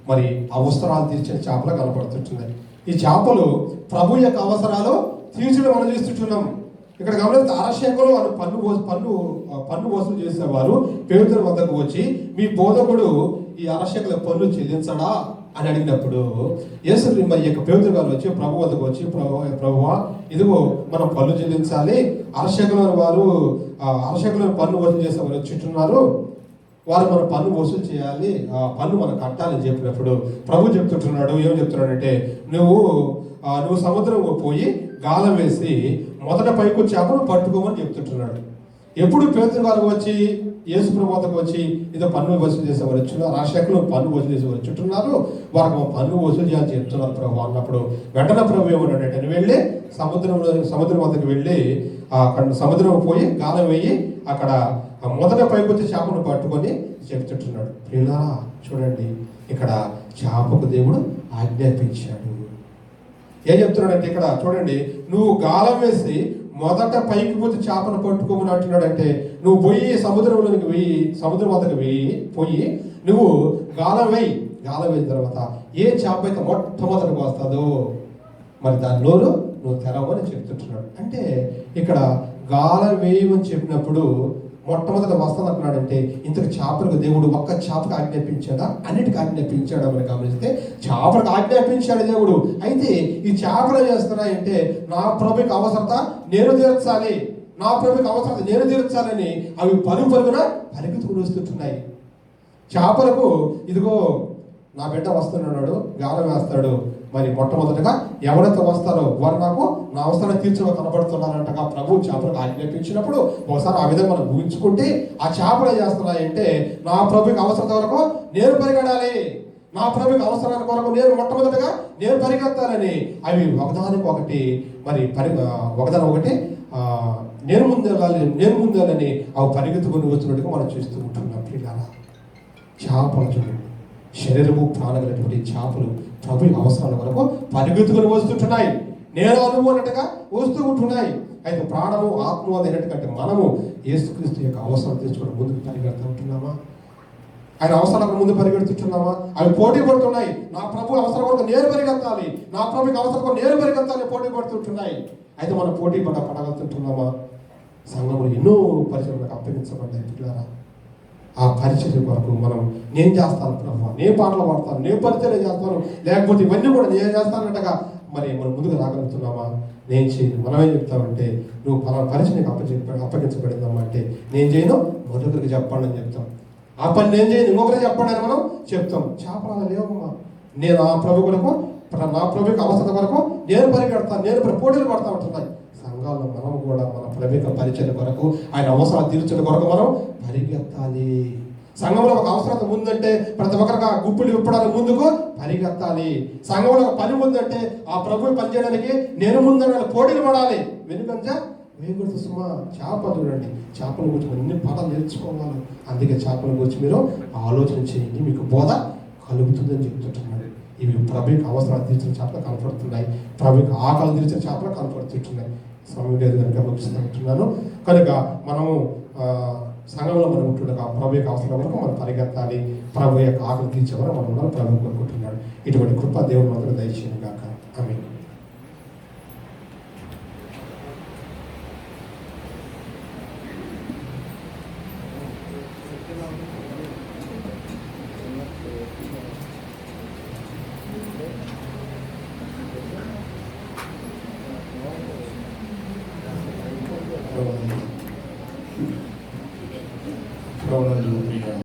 మరి అవసరాలు తీర్చిన చేపలు కనపడుతుంటున్నాయి. ఈ చేపలు ప్రభు యొక్క అవసరాలు తీర్చడం మనం చేస్తుంటున్నాం. ఇక్కడ గమనిస్తే అరశేఖలు వారు పన్ను వసూలు చేసేవారు పేతురు వద్దకు వచ్చి, మీ బోధకుడు ఈ అరశేఖల పన్ను చెల్లించడా అని అడిగినప్పుడు యేసు ఈ యొక్క పేతురు గారు వచ్చి ప్రభు వద్దకు వచ్చి, ప్రభువా ఇదిగో మనం పన్ను చెల్లించాలి, అరశేఖల పన్ను వసూలు చేసేవారు వచ్చింటున్నారు, వారు మన పన్ను వసూలు చేయాలి, ఆ పన్ను మనం కట్టాలని చెప్పినప్పుడు ప్రభు చెప్తుంటున్నాడు. ఏం చెప్తున్నాడంటే, నువ్వు సముద్రం పోయి గాలం వేసి మొదట పైకి చేపను పట్టుకోమని చెప్తుంటున్నాడు. ఎప్పుడు పేతురు గారు వచ్చి యేసు ప్రభు వద్దకు వచ్చి ఇదో పన్ను వసూలు చేసేవారు వచ్చున్నారు, అరశేఖలు పన్ను వసూలు చేసేవారు వచ్చుంటున్నారు, వారికి పన్ను వసూలు చేయాలని చెప్తున్నారు ప్రభు అన్నప్పుడు వెంటనే ప్రభు ఏమన్నాడంటే, నువ్వు వెళ్ళి సముద్రం వద్దకు వెళ్ళి అక్కడ సముద్రం పోయి గాలం వేయి, అక్కడ మొదట పైకి చేపను పట్టుకొని చెప్తుంటున్నాడు. ప్రియులారా చూడండి, ఇక్కడ చేపకు దేవుడు ఆజ్ఞాపించాడు. ఏం చెప్తున్నాడంటే ఇక్కడ చూడండి, నువ్వు గాలం వేసి మొదట పైకి పోతే చేపను పట్టుకోమని అంటున్నాడు. అంటే నువ్వు పోయి సముద్రం వద్దకు పోయి నువ్వు గాలం వేయిన తర్వాత ఏ చేప అయితే మొట్టమొదటికి వస్తుందో మరి దాని నోరు నువ్వు తెరవని చెప్తుంటున్నాడు. అంటే ఇక్కడ గాలం వేయమని చెప్పినప్పుడు మొట్టమొదటి వస్తుంది అంటున్నాడంటే, ఇంతకు చేపలకు దేవుడు ఒక్క చేపకు ఆజ్ఞాపించాడా, అన్నిటికీ ఆజ్ఞాపించాడా అని గమనిస్తే చేపలకు ఆజ్ఞాపించాడు దేవుడు. అయితే ఈ చేపలు చేస్తున్నాయంటే నా ప్రభుకి అవసరత నేను తీర్చాలి, నా ప్రభుకి అవసరత నేను తీర్చాలని అవి పరుగున పరిగెత్తుకుని వస్తుంటున్నాయి. చేపలకు ఇదిగో నా బిడ్డ వస్తున్నాడు, గాలం వేస్తాడు, మరి మొట్టమొదటిగా ఎవరైతే వస్తారో వారు నాకు నా అవసరాన్ని తీర్చగా కనబడుతున్నారంటగా ప్రభు చేపలకు ఆజ్ఞాపించినప్పుడు ఒకసారి ఆ విధంగా మనం ఊహించుకుంటే ఆ చేపలు చేస్తున్నాయంటే నా ప్రభుకి అవసరం వరకు నేను పరిగెడాలి, నా ప్రభుకి అవసరాల కొరకు మొట్టమొదటిగా నేను పరిగెత్తాలని అవి ఒకదానికి మరి ఒకటి నేను ముందెళ్ళాలని అవి పరిగెత్తుకొని వచ్చినట్టుగా మనం చూస్తూ ఉంటున్నాం. పిల్లల చేపలు చూడండి, శరీరము ప్రాణమైనటువంటి చేపలు ప్రభు అవసరాల వరకు పరిగెత్తుకొని వస్తుంటున్నాయి, నేను అనుకున్నట్టుగా వస్తూ ఉంటున్నాయి. అయితే ప్రాణము ఆత్మ అనేటటువంటి మనము యేసుక్రీస్తు యొక్క అవసరం తెచ్చుకొని ముందుకు పరిగెడుతూ ఉంటున్నామా? ఆయన అవసరాలకు ముందు పరిగెడుతుంటున్నామా? అవి పోటీ పడుతున్నాయి. నా ప్రభు అవసరం వరకు నేను పరిగెత్తాలి, నా ప్రభుకి అవసరం వరకు నేను పరిగెత్తాలి, పోటీ పడుతుంటున్నాయి. అయితే మనం పోటీ పడగలుగుతుంటున్నామా? సంఘంలో ఎన్నో పరిచయాలకు అప్పగించబడ్డాయి. పిల్లరా, ఆ పరిచయం కొరకు మనం నేను చేస్తాను ప్రభు, నేను పాటలు పాడతాను, నేను పరిచయం చేస్తాను, లేకపోతే ఇవన్నీ కూడా నేను చేస్తానంటగా మరి మనం ముందుకు రాగలుగుతున్నామా? నేను చేయను. మనం ఏం చెప్తామంటే, నువ్వు పలానా పరిచయం అప్పగించబడిందమ్మా అంటే నేను చేయను, మరొకరికి చెప్పండి అని చెప్తాం. ఆ పని నేను చేయను, ఇంకొకరికి చెప్పండి అని మనం చెప్తాం. చేపల లేవమ్మా, నేను ఆ ప్రభు కొరకు నా ప్రభుకి అవసరం వరకు నేను పరిగెడతాను, నేను పోటీలు పడతా ఉంటున్నాయి. సంఘాల్లో మనం కూడా మన ప్రభుత్వ పరిచయం కొరకు ఆయన అవసరాలు తీర్చడం కొరకు మనం పరిగెత్తాలి. సంఘంలో ఒక అవసరం ముందంటే ప్రతి ఒక్కరికి గుప్పులు విప్పడానికి ముందుకు పరిగెత్తాలి. సంఘంలో ఒక పని ముందంటే ఆ ప్రభు పని చేయడానికి నేను ముందు పోటీలు పడాలి. వెనుకంజ వేయకూడదు సుమా. చేప చూడండి, చేపల గురించి ఎన్ని పాఠాలు నేర్చుకోవాలి. అందుకే చేపల గురించి మీరు ఆలోచన చేయండి, మీకు బోధ కలుగుతుందని చెప్తుంటున్నాడు. ఇవి ప్రభుకి అవసరాలు తీర్చిన చేపలు కనపడుతున్నాయి, ప్రభుకి ఆకలి తీర్చిన చేపలు కనపడుతుంటున్నాయి. సమయం లేదు కనుక ముగిస్తున్నాను. కనుక మనము సంఘంలో మనం ఉంటుండగా ప్రభు యొక్క అవసరం వరకు మనం పరిగెత్తాలి, ప్రభు యొక్క ఆకలి తీర్చే వరకు మనం ప్రభు కోరుకుంటున్నాడు. ఇటువంటి కృప దేవుడు మాత్రం దయచేయను గాక. ఆమేన్.